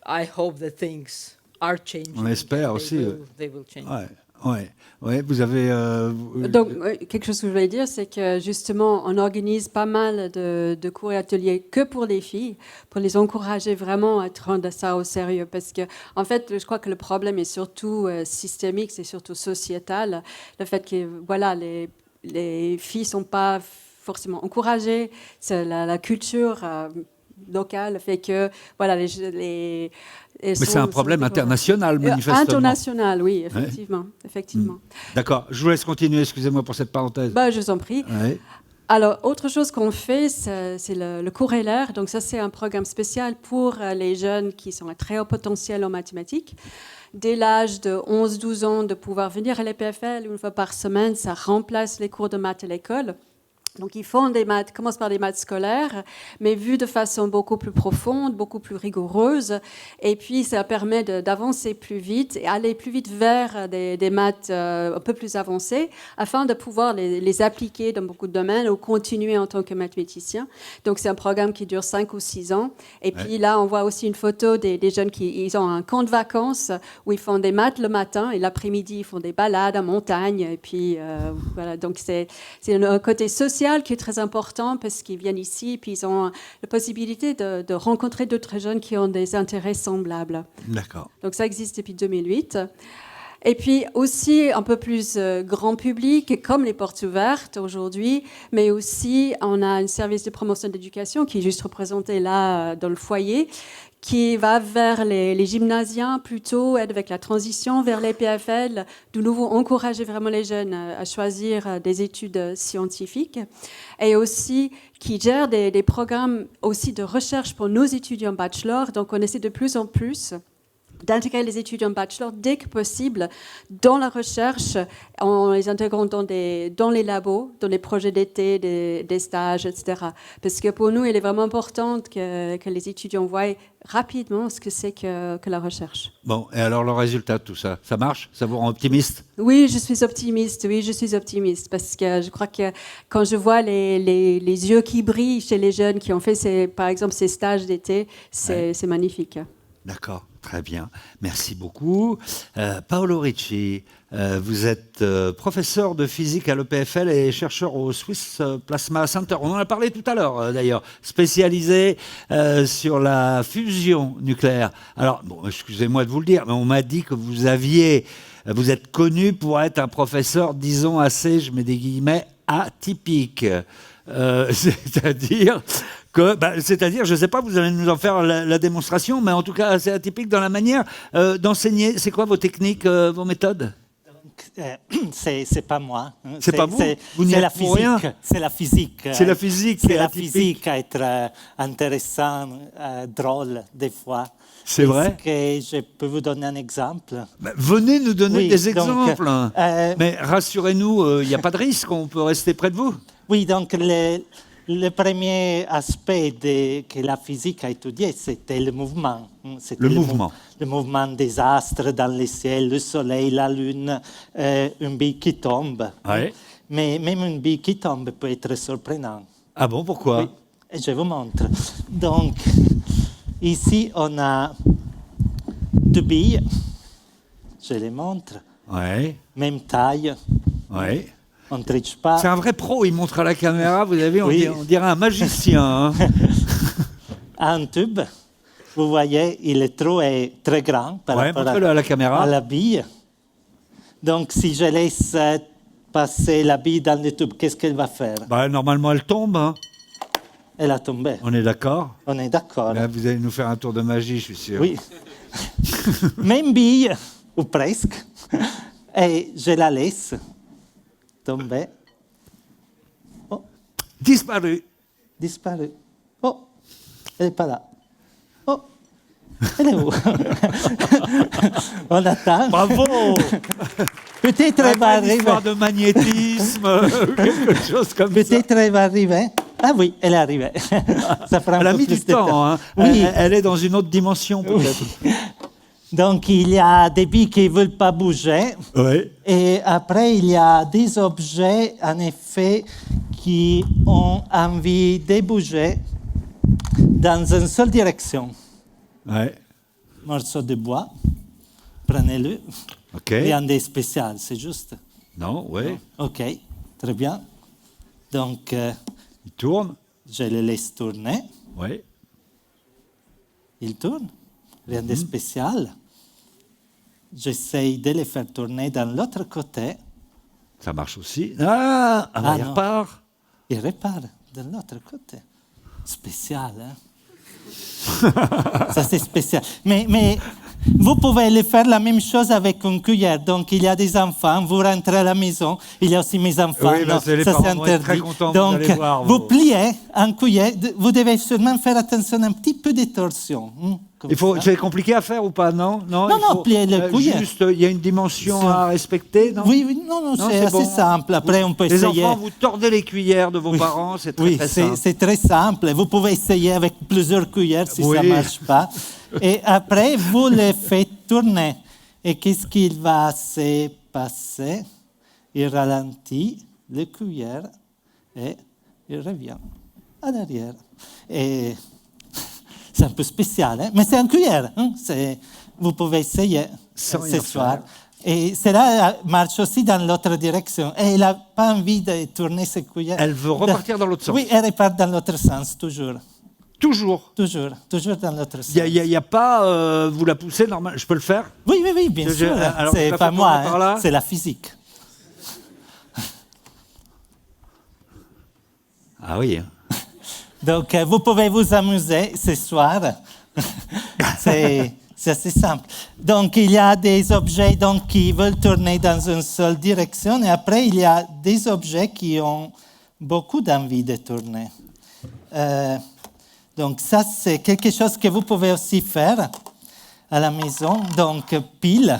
I hope that things are changing. On espère They aussi. they will change. Ouais, vous avez. Donc, quelque chose que je voulais dire, c'est que justement, on organise pas mal de cours et ateliers que pour les filles, pour les encourager vraiment à prendre ça au sérieux. Parce que, en fait, je crois que le problème est surtout systémique, c'est surtout sociétal. Le fait que, voilà, les filles sont pas forcément encouragées. C'est la culture locale fait que, voilà, Mais c'est un problème international, manifestement. International, oui, effectivement. Effectivement. D'accord. Je vous laisse continuer, excusez-moi pour cette parenthèse. Bah, je vous en prie. Ouais. Alors, autre chose qu'on fait, c'est le cours LR. Donc, ça, c'est un programme spécial pour les jeunes qui sont à très haut potentiel en mathématiques. Dès l'âge de 11-12 ans, de pouvoir venir à l'EPFL une fois par semaine, ça remplace les cours de maths à l'école. Donc, ils font des maths, commencent par des maths scolaires, mais vues de façon beaucoup plus profonde, beaucoup plus rigoureuse. Et puis, ça permet d'avancer plus vite et aller plus vite vers des maths un peu plus avancées, afin de pouvoir les appliquer dans beaucoup de domaines ou continuer en tant que mathématicien. Donc, c'est un programme qui dure 5 ou 6 ans. Et puis là, on voit aussi une photo des jeunes ils ont un camp de vacances où ils font des maths le matin et l'après-midi, ils font des balades en montagne. Et puis, voilà. Donc, c'est un côté social qui est très important parce qu'ils viennent ici et puis ils ont la possibilité de rencontrer d'autres jeunes qui ont des intérêts semblables. D'accord. Donc ça existe depuis 2008. Et puis aussi un peu plus grand public, comme les portes ouvertes aujourd'hui, mais aussi on a un service de promotion d'éducation qui est juste représenté là dans le foyer, qui va vers les gymnasiens plutôt, aide avec la transition vers les PFL, de nouveau encourager vraiment les jeunes à choisir des études scientifiques, et aussi qui gère des programmes aussi de recherche pour nos étudiants bachelor. Donc on essaie de plus en plus d'intégrer les étudiants bachelor dès que possible dans la recherche, en les intégrant dans les labos, dans les projets d'été, des stages, etc. Parce que pour nous, il est vraiment important que les étudiants voient rapidement ce que c'est que la recherche. Bon, et alors le résultat de tout ça, ça marche? Ça vous rend optimiste? Oui, je suis optimiste, parce que je crois que quand je vois les yeux qui brillent chez les jeunes qui ont fait, par exemple, ces stages d'été, c'est magnifique. D'accord, très bien. Merci beaucoup. Paolo Ricci, vous êtes professeur de physique à l'EPFL et chercheur au Swiss Plasma Center. On en a parlé tout à l'heure, d'ailleurs, spécialisé sur la fusion nucléaire. Alors, bon, excusez-moi de vous le dire, mais on m'a dit que vous êtes connu pour être un professeur, disons, assez, je mets des guillemets, atypique. C'est-à-dire, je ne sais pas, vous allez nous en faire la démonstration, mais en tout cas assez atypique dans la manière d'enseigner. C'est quoi vos techniques, vos méthodes? C'est pas moi. C'est pas vous? Vous n'y êtes pour rien? C'est la physique. C'est la physique qui est C'est la atypique. physique à être intéressant, drôle des fois. C'est vrai? Est-ce que je peux vous donner un exemple? Venez nous donner des exemples. Donc, mais rassurez-nous, il n'y a pas de risque, on peut rester près de vous. Oui, donc le premier aspect que la physique a étudié, c'était le mouvement. C'était Le mouvement. Le mouvement des astres dans le ciel, le soleil, la lune, une bille qui tombe. Ouais. Mais même une bille qui tombe peut être surprenant. Ah bon, pourquoi? Oui, et je vous montre. Donc, ici, on a deux billes. Je les montre. Ouais. Même taille. Ouais. On ne triche pas. C'est un vrai pro, il montre à la caméra, vous avez, Oui. on dirait un magicien. Hein. Un tube, vous voyez, le trou est très grand par rapport montrez-le à la caméra. à la bille. Donc, si je laisse passer la bille dans le tube, qu'est-ce qu'elle va faire? Normalement, elle tombe. Hein. Elle a tombé. On est d'accord? On est d'accord. Là, vous allez nous faire un tour de magie, je suis sûr. Oui. Même bille, ou presque. Et je la laisse tomber. Oh, Disparu. disparu. Oh, elle n'est pas là. Oh, elle est où? On attend. Bravo. Peut-être elle va Une histoire arriver. de magnétisme, quelque chose comme ça. Peut-être elle va arriver. Ah oui, elle est arrivée. Ça prend un Elle a peu mis plus du de temps. Hein. Oui. Elle est dans une autre dimension, peut-être. Donc, il y a des billes qui ne veulent pas bouger. Oui. Et après, il y a des objets, en effet, qui ont envie de bouger dans une seule direction. Ouais. Morceau de bois. prenez-le. Ok. Rien de spécial, c'est juste. Non, oui. Ok, très bien. Donc, Il tourne. je le laisse tourner. Oui. Il tourne. Rien de spécial. J'essaye de le faire tourner dans l'autre côté. Ça marche aussi. Ah, Ah, il non. repart. Il repart de l'autre côté. Spécial, hein? Ça, c'est spécial. Mais vous pouvez le faire la même chose avec une cuillère. Donc, il y a des enfants, vous rentrez à la maison, il y a aussi mes enfants. Oui, non, c'est les ça, parents c'est vont être très interdit. contents, vous Donc, allez voir, vous vous. pliez en cuillère. Vous devez seulement faire attention à un petit peu de torsion. Comme ça. C'est compliqué à faire ou pas, non? Non, il faut, plier le couillet. Juste, il y a une dimension Ça. à respecter, non? Oui, non, Non, c'est c'est assez bon. simple. Après, on peut Les essayer. enfants, vous tordez les cuillères de vos parents, c'est très, Oui, très simple. c'est très simple. Vous pouvez essayer avec plusieurs cuillères si Oui. ça ne marche pas. Et après, vous le faites tourner. Et qu'est-ce qu'il va se passer? Il ralentit le cuillère et il revient à l'arrière. Et c'est un peu spécial, hein? Mais c'est un cuillère. Hein? Vous pouvez essayer Sans ce rien soir. faire. Et cela marche aussi dans l'autre direction. Et elle n'a pas envie de tourner ses cuillères. Elle veut repartir dans l'autre sens. Oui, elle repart dans l'autre sens, toujours. Toujours. Toujours dans l'autre sens. Il n'y a pas, vous la poussez, normal. Je peux le faire? Oui, bien Je- sûr. alors, je C'est la pas fais moi, tourner par là. c'est la physique. Ah oui. Donc, vous pouvez vous amuser ce soir. c'est assez simple. Donc, il y a des objets donc, qui veulent tourner dans une seule direction. Et après, il y a des objets qui ont beaucoup d'envie de tourner. Donc, ça, c'est quelque chose que vous pouvez aussi faire à la maison. Donc, pile,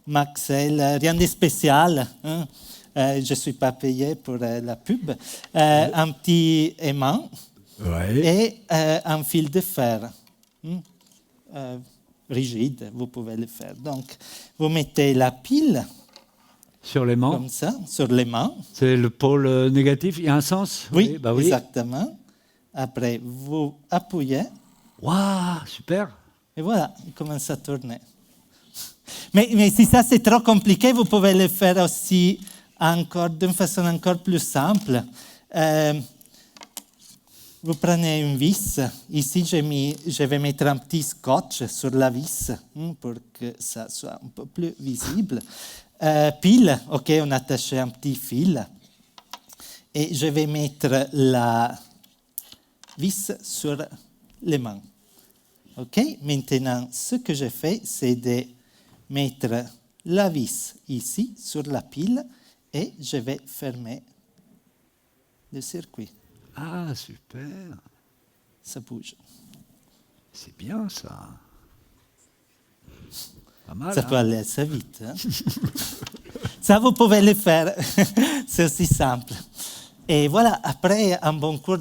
Maxel, rien de spécial. Hein. Je ne suis pas payé pour la pub. Un petit aimant. Ouais. Et un fil de fer rigide, vous pouvez le faire. Donc, vous mettez la pile Sur l'aimant. comme ça, sur l'aimant. C'est le pôle négatif. Il y a un sens? Oui, bah oui. exactement. Après, vous appuyez Waouh, super. et voilà, il commence à tourner. Mais si ça c'est trop compliqué, vous pouvez le faire aussi encore d'une façon encore plus simple. Vous prenez une vis. Ici, je vais mettre un petit scotch sur la vis pour que ça soit un peu plus visible. Pile, ok, on attache un petit fil. Et je vais mettre la vis sur les mains. Ok, maintenant, ce que je fais, c'est de mettre la vis ici sur la pile et je vais fermer le circuit. Ah, super. Ça bouge. C'est bien ça. Pas mal. Ça hein. peut aller assez vite. Hein? Ça, vous pouvez le faire. C'est aussi simple. Et voilà, après, un bon cours,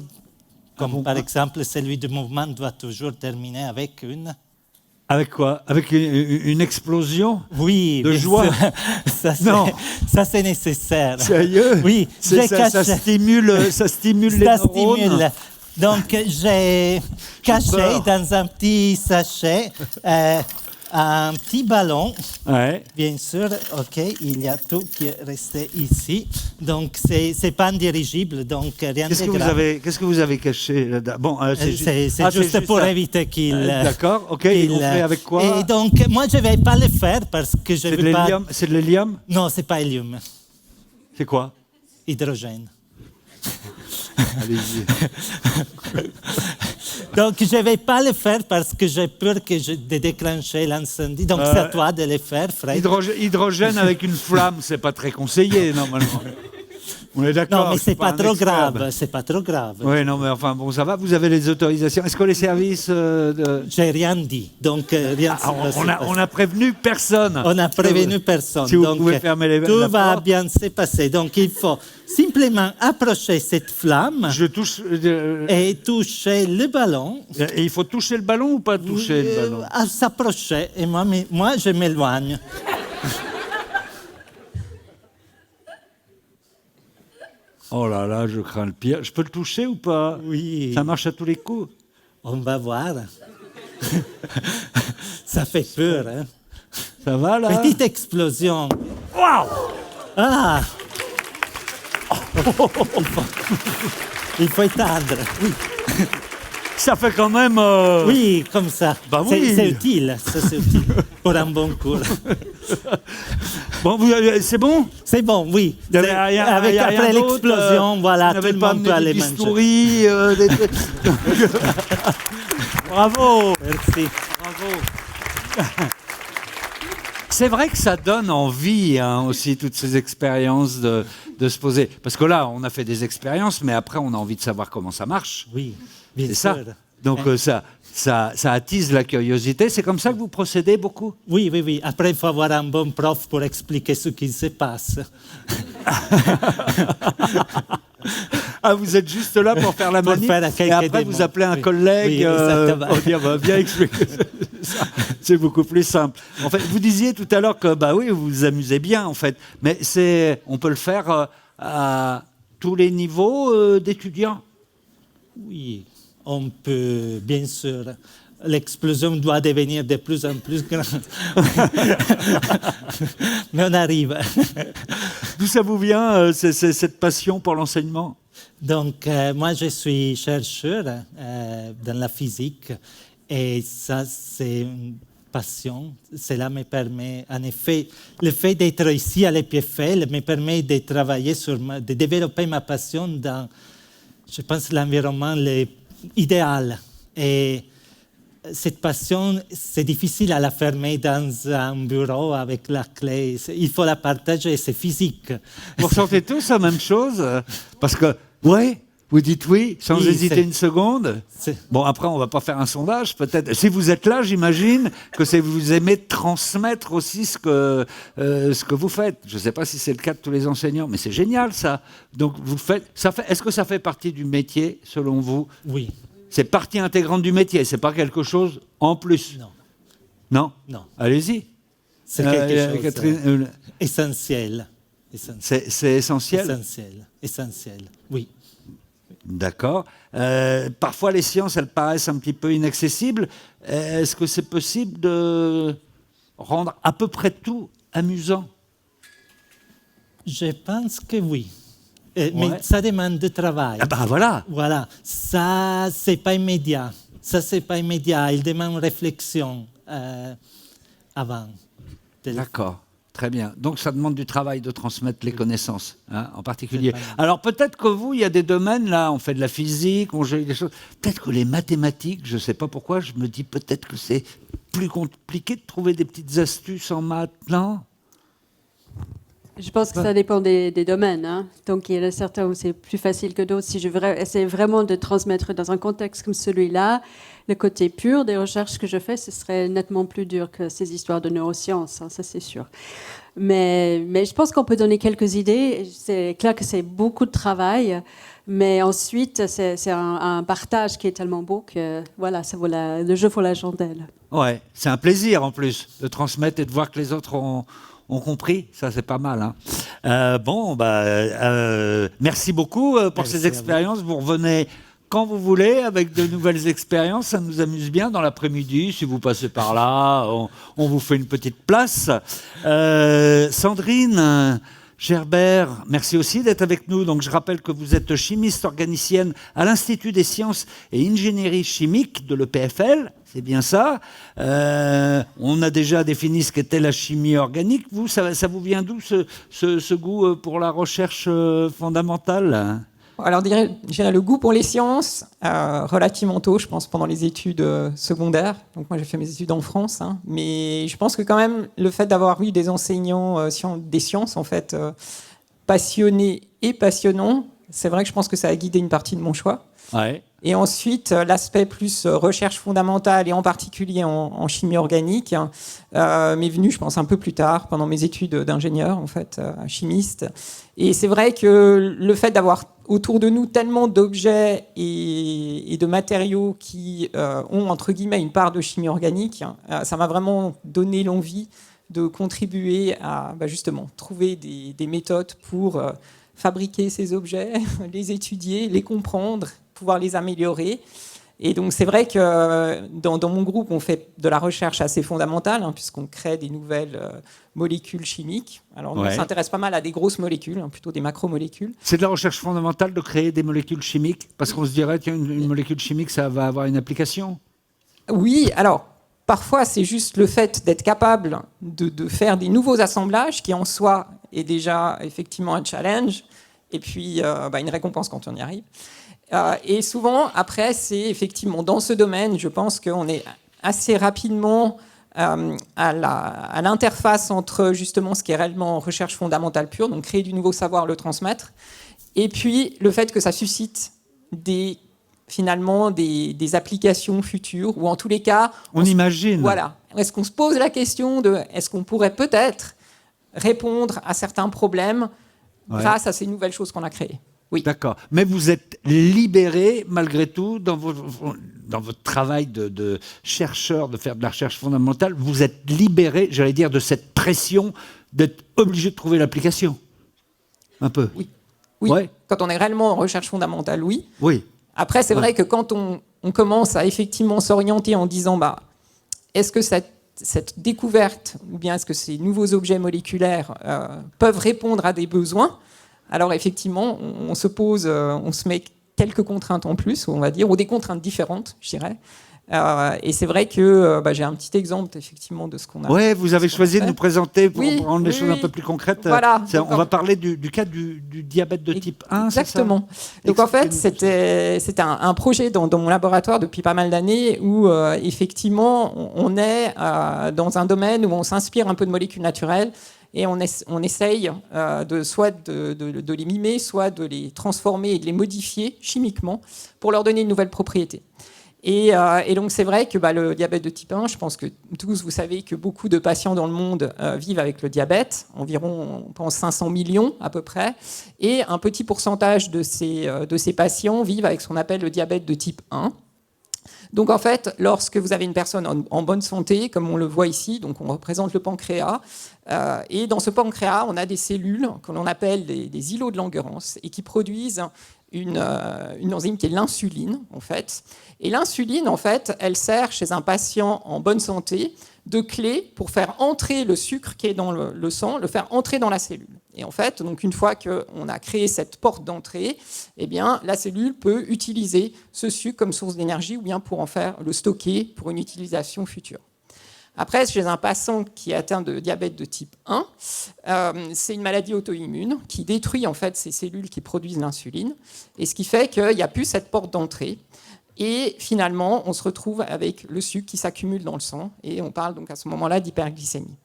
comme par exemple celui du mouvement, doit toujours terminer avec une... Avec quoi? Avec une explosion? Oui, De bien joie. sûr. Non. Ça, c'est nécessaire. Sérieux? Oui, C'est- j'ai ça caché. stimule les Ça neurones. stimule. Donc, j'ai caché peur. dans un petit sachet un petit ballon. Ouais. Bien sûr, ok, il y a tout qui est resté ici. Donc, c'est pas un dirigible, donc rien Qu'est-ce de que vous grave. avez, qu'est-ce que vous avez caché là-dedans? Bon, C'est ah, juste pour ça. éviter qu'il... D'accord, ok. Et qu'il, on fait avec quoi? Et donc, moi, je ne vais pas le faire parce que je C'est de veux pas... l'hélium? C'est de l'hélium? Non, c'est pas hélium, C'est quoi? hydrogène. Allez-y. Donc, je ne vais pas le faire parce que j'ai peur de déclencher l'incendie. Donc, c'est à toi de le faire, Fred. Hydrogène avec une flamme, c'est pas très conseillé normalement. On est d'accord. Non, mais je suis c'est pas un trop expert. grave. C'est pas trop grave. Oui, non, mais enfin, bon, ça va, vous avez les autorisations. Est-ce que les services de... J'ai rien dit. Donc, rien Ah, ne s'est passé. on a prévenu personne. On n'a prévenu personne. Si vous donc, pouvez fermer la tout va porte. bien se passer. Donc, il faut simplement approcher cette flamme Je touche... et toucher le ballon. et il faut toucher le ballon ou pas toucher le ballon? À s'approcher. Et moi, je m'éloigne. Oh là là, je crains le pire. Je peux le toucher ou pas? Oui. Ça marche à tous les coups. On va voir. Ça fait peur, hein? Ça va là? Petite explosion. Waouh! Ah! Il faut éteindre. Oui, Ça fait quand même. oui, comme ça. Bah C'est- oui. C'est utile, ça c'est utile pour un bon cours. Bon, c'est bon? C'est bon, oui. Il y avait C'est- rien- avec il y a rien après d'autre, l'explosion, voilà, vous tout n'avez le pas monde peut amené aller des manger. bistouris, Bravo! Merci. C'est vrai que ça donne envie hein, aussi, toutes ces expériences de se poser. Parce que là, on a fait des expériences, mais après, on a envie de savoir comment ça marche. Oui, bien C'est sûr. ça. Donc ça attise la curiosité. C'est comme ça que vous procédez beaucoup? Oui, oui, oui. Après, il faut avoir un bon prof pour expliquer ce qui se passe. Ah, vous êtes juste là pour faire la Pour manip faire et quelques après vous démos. appelez un Oui. collègue Oui, exactement. pour dire bah, bien expliquer ça. C'est beaucoup plus simple. En fait, vous disiez tout à l'heure que bah oui, vous vous amusez bien en fait, mais on peut le faire à tous les niveaux d'étudiants. Oui, on peut, bien sûr. L'explosion doit devenir de plus en plus grande. Mais on arrive. D'où ça vous vient cette passion pour l'enseignement? Donc, moi, je suis chercheur dans la physique et ça, c'est une passion. Cela me permet, en effet, le fait d'être ici à l'EPFL me permet de travailler de développer ma passion dans, je pense, l'environnement idéal. Et cette passion, c'est difficile à la fermer dans un bureau avec la clé. Il faut la partager, c'est physique. Vous ressentez tous la même chose? Parce que, ouais, vous dites oui, sans Oui, hésiter c'est- une seconde. C'est- Bon, après, on va pas faire un sondage, peut-être. Si vous êtes là, j'imagine que vous aimez transmettre aussi ce que vous faites. Je ne sais pas si c'est le cas de tous les enseignants, mais c'est génial, ça. Donc, est-ce que ça fait partie du métier, selon vous? Oui, C'est partie intégrante du métier, c'est pas quelque chose en plus? non, Non? non. Allez-y. C'est quelque chose Catherine, essentiel. Essentiel. c'est essentiel? Essentiel. Essentiel. Oui. D'accord. Parfois, les sciences, elles paraissent un petit peu inaccessibles. Est-ce que c'est possible de rendre à peu près tout amusant? Je pense que oui. Mais Ouais. ça demande de travail. Ah ben voilà. Voilà. Ça, c'est pas immédiat. Ça, c'est pas immédiat. Il demande réflexion avant. D'accord. Très bien. Donc, ça demande du travail de transmettre les connaissances, hein, en particulier. C'est pas mal. Alors, peut-être que vous, il y a des domaines, là, on fait de la physique, on gère des choses. Peut-être que les mathématiques, je ne sais pas pourquoi, je me dis peut-être que c'est plus compliqué de trouver des petites astuces en maths, non? Je pense que ça dépend des domaines. Hein. Donc, il y en a certains où c'est plus facile que d'autres. Si je essaie vraiment de transmettre dans un contexte comme celui-là, le côté pur des recherches que je fais, ce serait nettement plus dur que ces histoires de neurosciences, hein, ça c'est sûr. Mais je pense qu'on peut donner quelques idées. C'est clair que c'est beaucoup de travail, mais ensuite, c'est un partage qui est tellement beau que voilà, ça vaut le jeu vaut la chandelle. Ouais, c'est un plaisir en plus de transmettre et de voir que les autres ont compris. Ça, c'est pas mal. Hein. Merci beaucoup pour Merci ces à expériences. Vous revenez quand vous voulez avec de nouvelles expériences. Ça nous amuse bien dans l'après-midi. Si vous passez par là, on vous fait une petite place. Sandrine Gerbert, merci aussi d'être avec nous. Donc, je rappelle que vous êtes chimiste organicienne à l'Institut des sciences et ingénierie chimique de l'EPFL. C'est bien ça. On a déjà défini ce qu'était la chimie organique. Vous, ça vous vient d'où ce goût pour la recherche fondamentale? Alors, je dirais le goût pour les sciences, relativement tôt, je pense, pendant les études secondaires. Donc, moi, j'ai fait mes études en France. Hein. Mais je pense que quand même, le fait d'avoir eu des enseignants des sciences, en fait, passionnés et passionnants, c'est vrai que je pense que ça a guidé une partie de mon choix. Ouais. Et ensuite, l'aspect plus recherche fondamentale, et en particulier en chimie organique, m'est venu, je pense, un peu plus tard, pendant mes études d'ingénieur, en fait, chimiste. Et c'est vrai que le fait d'avoir autour de nous tellement d'objets et de matériaux qui ont, entre guillemets, une part de chimie organique, ça m'a vraiment donné l'envie de contribuer à, justement, trouver des méthodes pour fabriquer ces objets, les étudier, les comprendre, pouvoir les améliorer. Et donc c'est vrai que dans mon groupe, on fait de la recherche assez fondamentale, puisqu'on crée des nouvelles molécules chimiques. Alors on s'intéresse pas mal à des grosses molécules, plutôt des macromolécules. C'est de la recherche fondamentale de créer des molécules chimiques, parce qu'on se dirait qu'une molécule chimique, ça va avoir une application. Oui, alors parfois c'est juste le fait d'être capable de faire des nouveaux assemblages qui en soi est déjà effectivement un challenge, et puis une récompense quand on y arrive. Et souvent, après, c'est effectivement dans ce domaine, je pense qu'on est assez rapidement à l'interface entre justement ce qui est réellement recherche fondamentale pure, donc créer du nouveau savoir, le transmettre, et puis le fait que ça suscite finalement des applications futures, ou en tous les cas... On imagine. Voilà. Est-ce qu'on se pose la question de est-ce qu'on pourrait peut-être répondre à certains problèmes grâce à ces nouvelles choses qu'on a créées? Oui. D'accord. Mais vous êtes libéré, malgré tout, dans votre travail de chercheur, de faire de la recherche fondamentale, vous êtes libéré, j'allais dire, de cette pression d'être obligé de trouver l'application. Un peu. Oui. Oui. Ouais. Quand on est réellement en recherche fondamentale, oui. Oui. Après, c'est vrai que quand on commence à effectivement s'orienter en disant est-ce que cette découverte, ou bien est-ce que ces nouveaux objets moléculaires peuvent répondre à des besoins, alors effectivement, on se met quelques contraintes en plus, on va dire, ou des contraintes différentes, je dirais. Et c'est vrai que j'ai un petit exemple effectivement de ce qu'on a. Oui, vous avez choisi de nous présenter pour rendre les choses un peu plus concrètes. Voilà. On va parler du cas du diabète de type 1. Exactement. Donc en fait, c'était un projet dans mon laboratoire depuis pas mal d'années où effectivement on est dans un domaine où on s'inspire un peu de molécules naturelles. Et on essaye soit de les mimer, soit de les transformer et de les modifier chimiquement pour leur donner une nouvelle propriété. Et donc c'est vrai que le diabète de type 1, je pense que tous vous savez que beaucoup de patients dans le monde vivent avec le diabète, environ on pense 500 millions à peu près, et un petit pourcentage de ces patients vivent avec ce qu'on appelle le diabète de type 1. Donc en fait, lorsque vous avez une personne en bonne santé, comme on le voit ici, donc on représente le pancréas, et dans ce pancréas, on a des cellules que l'on appelle des îlots de Langerhans et qui produisent une enzyme qui est l'insuline, en fait. Et l'insuline, en fait, elle sert chez un patient en bonne santé de clé pour faire entrer le sucre qui est dans le sang, le faire entrer dans la cellule. Et en fait, donc une fois qu'on a créé cette porte d'entrée, eh bien, la cellule peut utiliser ce sucre comme source d'énergie ou bien pour le stocker pour une utilisation future. Après, chez un patient qui est atteint de diabète de type 1, c'est une maladie auto-immune qui détruit en fait ces cellules qui produisent l'insuline, et ce qui fait qu'il n'y a plus cette porte d'entrée. Et finalement, on se retrouve avec le sucre qui s'accumule dans le sang, et on parle donc à ce moment-là d'hyperglycémie.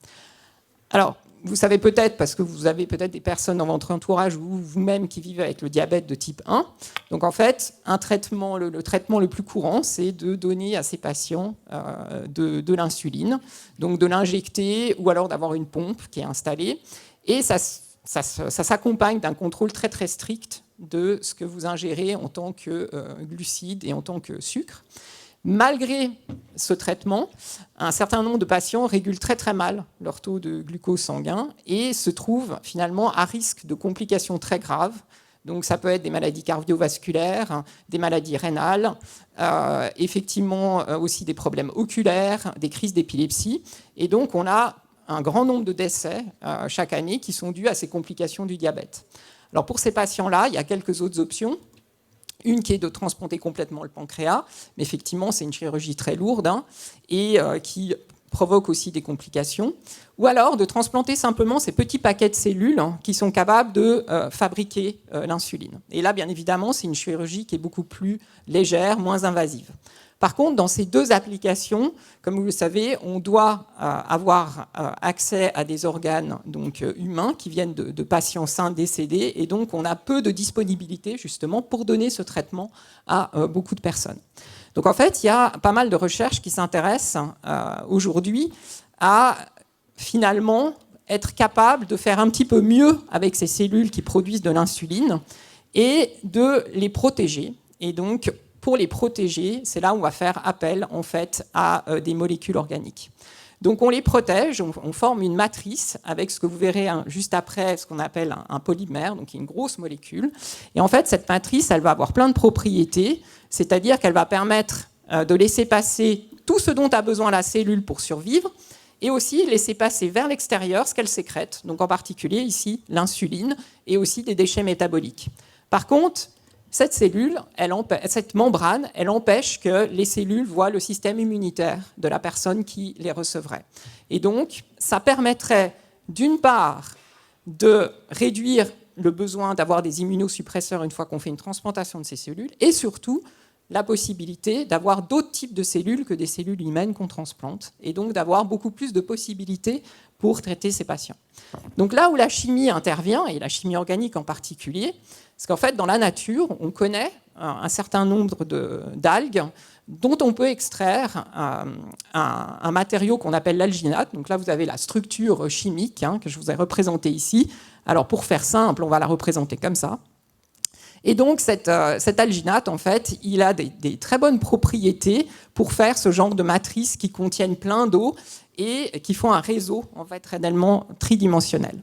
Alors, vous savez peut-être, parce que vous avez peut-être des personnes dans votre entourage ou vous-même qui vivez avec le diabète de type 1. Donc en fait, le traitement le plus courant, c'est de donner à ces patients de l'insuline, donc de l'injecter ou alors d'avoir une pompe qui est installée. Et ça s'accompagne d'un contrôle très très strict de ce que vous ingérez en tant que glucides et en tant que sucre. Malgré ce traitement, un certain nombre de patients régulent très très mal leur taux de glucose sanguin et se trouvent finalement à risque de complications très graves. Donc ça peut être des maladies cardiovasculaires, des maladies rénales, effectivement aussi des problèmes oculaires, des crises d'épilepsie. Et donc on a un grand nombre de décès chaque année qui sont dus à ces complications du diabète. Alors pour ces patients-là, il y a quelques autres options. Une qui est de transplanter complètement le pancréas, mais effectivement c'est une chirurgie très lourde et qui provoque aussi des complications. Ou alors de transplanter simplement ces petits paquets de cellules qui sont capables de fabriquer l'insuline. Et là, bien évidemment, c'est une chirurgie qui est beaucoup plus légère, moins invasive. Par contre, dans ces deux applications, comme vous le savez, on doit avoir accès à des organes donc, humains qui viennent de patients sains décédés, et donc on a peu de disponibilité justement pour donner ce traitement à beaucoup de personnes. Donc en fait, il y a pas mal de recherches qui s'intéressent aujourd'hui à finalement être capable de faire un petit peu mieux avec ces cellules qui produisent de l'insuline et de les protéger. Et donc, pour les protéger, c'est là où on va faire appel en fait à des molécules organiques. Donc on les protège, on forme une matrice avec ce que vous verrez juste après, ce qu'on appelle un polymère, donc une grosse molécule. Et en fait, cette matrice, elle va avoir plein de propriétés, c'est-à-dire qu'elle va permettre de laisser passer tout ce dont a besoin la cellule pour survivre, et aussi laisser passer vers l'extérieur ce qu'elle sécrète, donc en particulier ici l'insuline et aussi des déchets métaboliques. Par contre, cette cellule, cette membrane, elle empêche que les cellules voient le système immunitaire de la personne qui les recevrait. Et donc, ça permettrait d'une part de réduire le besoin d'avoir des immunosuppresseurs une fois qu'on fait une transplantation de ces cellules, et surtout la possibilité d'avoir d'autres types de cellules que des cellules humaines qu'on transplante, et donc d'avoir beaucoup plus de possibilités pour traiter ces patients. Donc là où la chimie intervient, et la chimie organique en particulier, c'est qu'en fait, dans la nature, on connaît un certain nombre d'algues dont on peut extraire un matériau qu'on appelle l'alginate. Donc là, vous avez la structure chimique que je vous ai représentée ici. Alors pour faire simple, on va la représenter comme ça. Et donc cet alginate, en fait, il a des très bonnes propriétés pour faire ce genre de matrices qui contiennent plein d'eau et qui font un réseau en fait réellement tridimensionnel.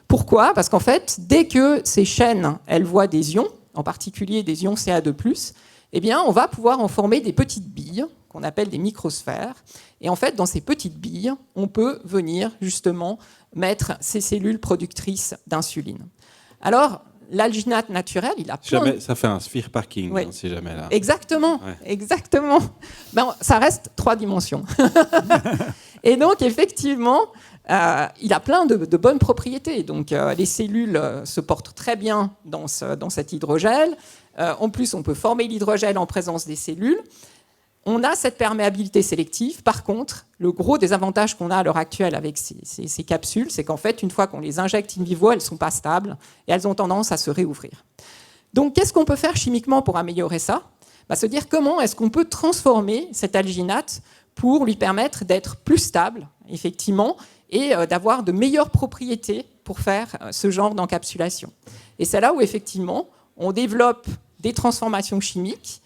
Pourquoi ? Parce qu'en fait, dès que ces chaînes, elles voient des ions, en particulier des ions Ca2+, eh bien, on va pouvoir en former des petites billes qu'on appelle des microsphères. Et en fait, dans ces petites billes, on peut venir justement mettre ces cellules productrices d'insuline. Alors, l'alginate naturel, il a plein Ça fait un sphere parking, oui. si jamais là. Exactement, ouais. Exactement. Ben, ça reste 3 dimensions. Et donc, effectivement, il a plein de bonnes propriétés. Donc, les cellules se portent très bien dans cet hydrogel. En plus, on peut former l'hydrogel en présence des cellules. On a cette perméabilité sélective. Par contre, le gros désavantage qu'on a à l'heure actuelle avec ces capsules, c'est qu'en fait, une fois qu'on les injecte in vivo, elles ne sont pas stables et elles ont tendance à se réouvrir. Donc, qu'est-ce qu'on peut faire chimiquement pour améliorer ça ? Se dire comment est-ce qu'on peut transformer cet alginate pour lui permettre d'être plus stable, effectivement, et d'avoir de meilleures propriétés pour faire ce genre d'encapsulation. Et c'est là où, effectivement, on développe des transformations chimiques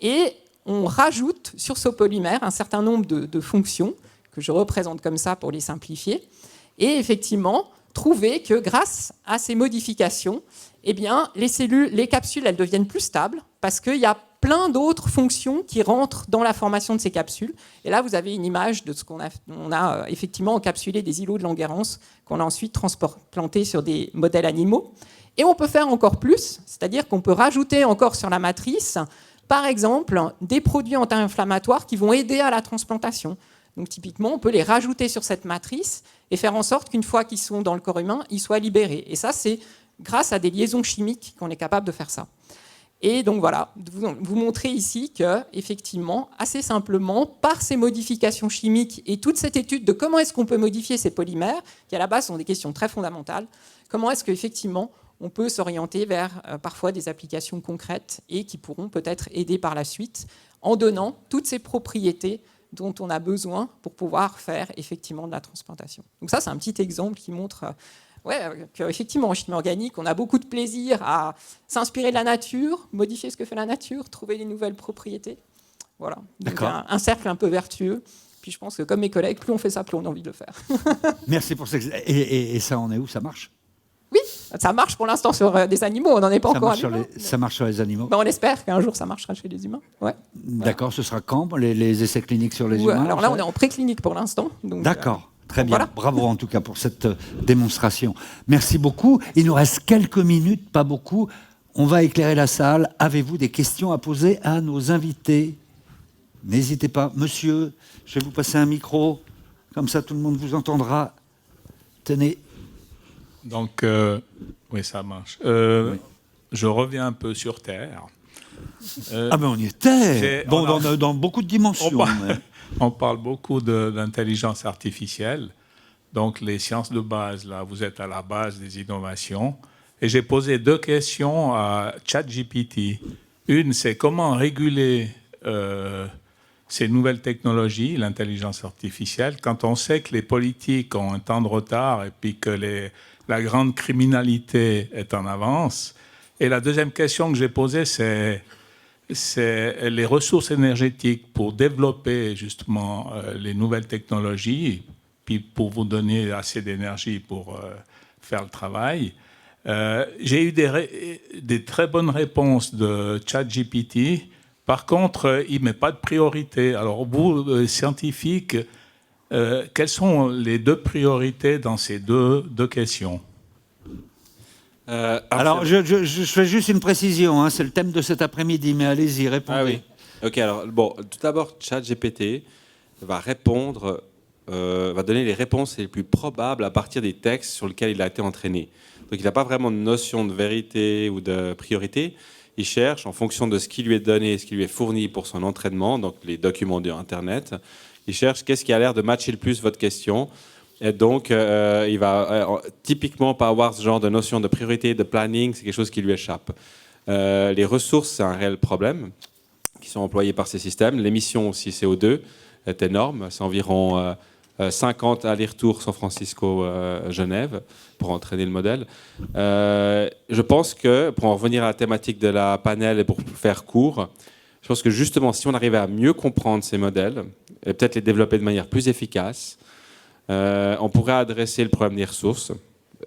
et on rajoute sur ce polymère un certain nombre de fonctions que je représente comme ça pour les simplifier, et effectivement trouver que grâce à ces modifications, eh bien, les capsules, elles deviennent plus stables parce qu'il y a plein d'autres fonctions qui rentrent dans la formation de ces capsules. Et là, vous avez une image de ce qu'on a effectivement encapsulé des îlots de Langerhans qu'on a ensuite transplantés sur des modèles animaux. Et on peut faire encore plus, c'est-à-dire qu'on peut rajouter encore sur la matrice, par exemple, des produits anti-inflammatoires qui vont aider à la transplantation. Donc typiquement, on peut les rajouter sur cette matrice et faire en sorte qu'une fois qu'ils sont dans le corps humain, ils soient libérés. Et ça, c'est grâce à des liaisons chimiques qu'on est capable de faire ça. Et donc voilà, vous montrer ici qu'effectivement, assez simplement, par ces modifications chimiques et toute cette étude de comment est-ce qu'on peut modifier ces polymères, qui à la base sont des questions très fondamentales, comment est-ce qu'effectivement on peut s'orienter vers parfois des applications concrètes et qui pourront peut-être aider par la suite en donnant toutes ces propriétés dont on a besoin pour pouvoir faire effectivement de la transplantation. Donc ça, c'est un petit exemple qui montre qu'effectivement, en chimie organique, on a beaucoup de plaisir à s'inspirer de la nature, modifier ce que fait la nature, trouver des nouvelles propriétés. Voilà. Donc un cercle un peu vertueux. Puis je pense que comme mes collègues, plus on fait ça, plus on a envie de le faire. Merci pour ça. Et ça en est où ? Ça marche ? Oui, ça marche pour l'instant sur des animaux, on n'en est pas encore à l'humain. Ça marche sur les animaux. On espère qu'un jour ça marchera chez les humains. Ouais. D'accord, ce sera quand les essais cliniques sur les humains ? Alors là, on est en préclinique pour l'instant. D'accord, très bien. Voilà. Bravo en tout cas pour cette démonstration. Merci beaucoup. Il nous reste quelques minutes, pas beaucoup. On va éclairer la salle. Avez-vous des questions à poser à nos invités ? N'hésitez pas. Monsieur, je vais vous passer un micro. Comme ça, tout le monde vous entendra. Tenez. Donc, oui, ça marche. Oui. Je reviens un peu sur Terre. On y était. Dans beaucoup de dimensions. On parle beaucoup d'intelligence artificielle. Donc, les sciences de base, là, vous êtes à la base des innovations. Et j'ai posé 2 questions à ChatGPT. Une, c'est comment réguler ces nouvelles technologies, l'intelligence artificielle, quand on sait que les politiques ont un temps de retard et puis que la grande criminalité est en avance. Et la deuxième question que j'ai posée, c'est c'est les ressources énergétiques pour développer justement les nouvelles technologies, puis pour vous donner assez d'énergie pour faire le travail. J'ai eu des très bonnes réponses de ChatGPT. Par contre, il ne met pas de priorité. Alors, vous, scientifiques, quelles sont les deux priorités dans ces deux questions? Alors, je fais juste une précision, hein, c'est le thème de cet après-midi, mais allez-y, répondez. Ah oui. Ok, alors, bon, tout d'abord, ChatGPT va répondre, va donner les réponses les plus probables à partir des textes sur lesquels il a été entraîné. Donc, il n'a pas vraiment de notion de vérité ou de priorité. Il cherche, en fonction de ce qui lui est donné, ce qui lui est fourni pour son entraînement, donc les documents de Internet, il cherche qu'est-ce qui a l'air de matcher le plus votre question. Et donc, il va typiquement pas avoir ce genre de notion de priorité, de planning, c'est quelque chose qui lui échappe. Les ressources, c'est un réel problème qui sont employées par ces systèmes. L'émission aussi CO2 est énorme, c'est environ 50 allers-retours San Francisco-Genève pour entraîner le modèle. Je pense que, pour en revenir à la thématique de la panel et pour faire court, je pense que justement, si on arrivait à mieux comprendre ces modèles et peut-être les développer de manière plus efficace, on pourrait adresser le problème des ressources,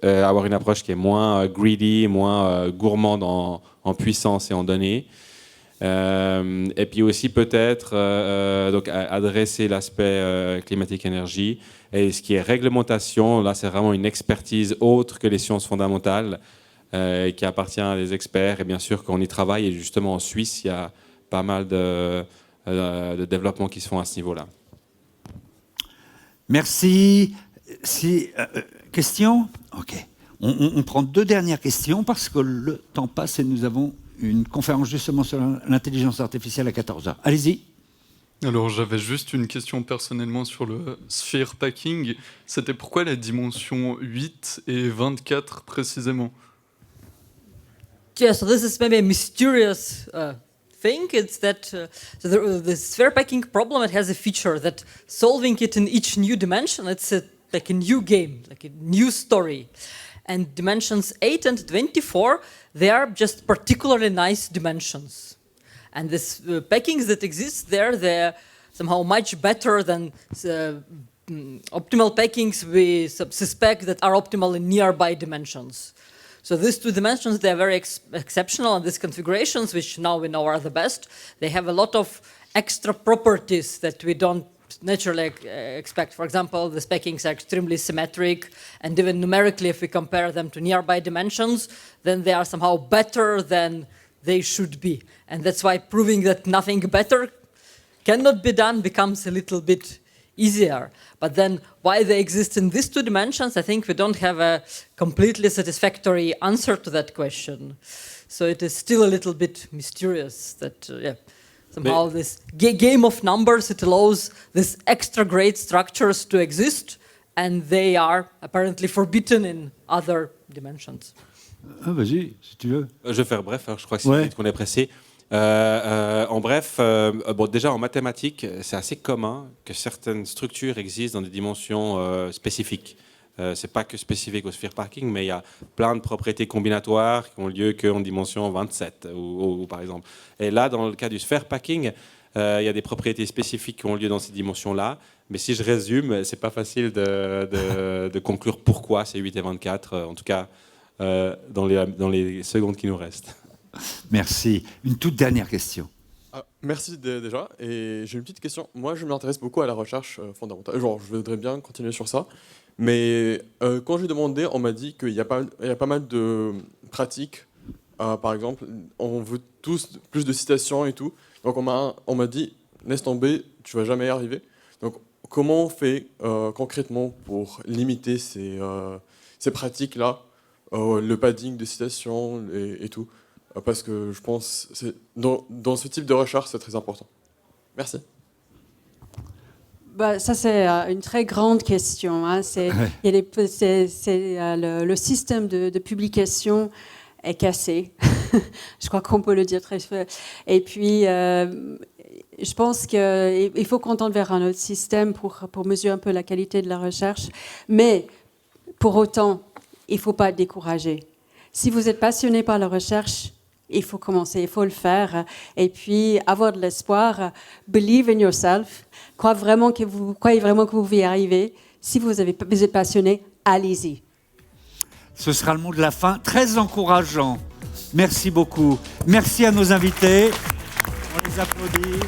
avoir une approche qui est moins greedy, moins gourmande en puissance et en données. Et puis aussi peut-être donc adresser l'aspect climatique-énergie. Et ce qui est réglementation, là c'est vraiment une expertise autre que les sciences fondamentales qui appartient à des experts. Et bien sûr qu'on y travaille. Et justement en Suisse, il y a pas mal de développements qui se font à ce niveau-là. Merci. Question? Ok. On prend deux dernières questions parce que le temps passe et nous avons une conférence justement sur l'intelligence artificielle à 14h. Allez-y. Alors j'avais juste une question personnellement sur le sphere packing. C'était pourquoi la dimension 8 et 24 précisément? Yeah, so this is maybe a mysterious thing. It's that the sphere packing problem, it has a feature that solving it in each new dimension, it's like a new game, like a new story. And dimensions 8 and 24, they are just particularly nice dimensions. And this packings that exist there, they're somehow much better than optimal packings we suspect that are optimal in nearby dimensions. So these two dimensions, they are very exceptional, and these configurations, which now we know are the best, they have a lot of extra properties that we don't naturally expect. For example, the packings are extremely symmetric, and even numerically, if we compare them to nearby dimensions, then they are somehow better than they should be. And that's why proving that nothing better cannot be done becomes a little bit easier. But then why they exist in these two dimensions, I think we don't have a completely satisfactory answer to that question. So it is still a little bit mysterious that, somehow this game of numbers, it allows these extra great structures to exist, and they are apparently forbidden in other dimensions. Ah, vas-y, si tu veux. Je vais faire bref, hein, je crois que c'est qu'on est pressé. En bref, bon, déjà en mathématiques, c'est assez commun que certaines structures existent dans des dimensions spécifiques. C'est pas que spécifique au sphere packing, mais il y a plein de propriétés combinatoires qui ont lieu qu'en dimension 27, ou par exemple. Et là, dans le cas du sphere packing, il y a des propriétés spécifiques qui ont lieu dans ces dimensions-là. Mais si je résume, c'est pas facile de conclure pourquoi c'est 8 et 24, en tout cas dans les secondes qui nous restent. Merci. Une toute dernière question. Merci déjà. Et j'ai une petite question. Moi, je m'intéresse beaucoup à la recherche fondamentale. Genre, je voudrais bien continuer sur ça. Mais quand j'ai demandé, on m'a dit qu'il y a pas mal de pratiques. Par exemple, on veut tous plus de citations et tout. Donc on m'a dit, laisse tomber, tu vas jamais y arriver. Donc comment on fait concrètement pour limiter ces pratiques-là, le padding de citations et tout? Parce que je pense que dans ce type de recherche, c'est très important. Merci. Bah, ça, c'est une très grande question. Hein. Le système de publication est cassé. Je crois qu'on peut le dire très fort. Et puis, je pense qu'il faut qu'on tente vers un autre système pour mesurer un peu la qualité de la recherche. Mais, pour autant, il ne faut pas être découragé. Si vous êtes passionné par la recherche, il faut commencer, il faut le faire. Et puis, avoir de l'espoir, believe in yourself, croyez vraiment que vous pouvez y arriver. Si vous êtes passionné, allez-y. Ce sera le mot de la fin, très encourageant. Merci beaucoup. Merci à nos invités. On les applaudit.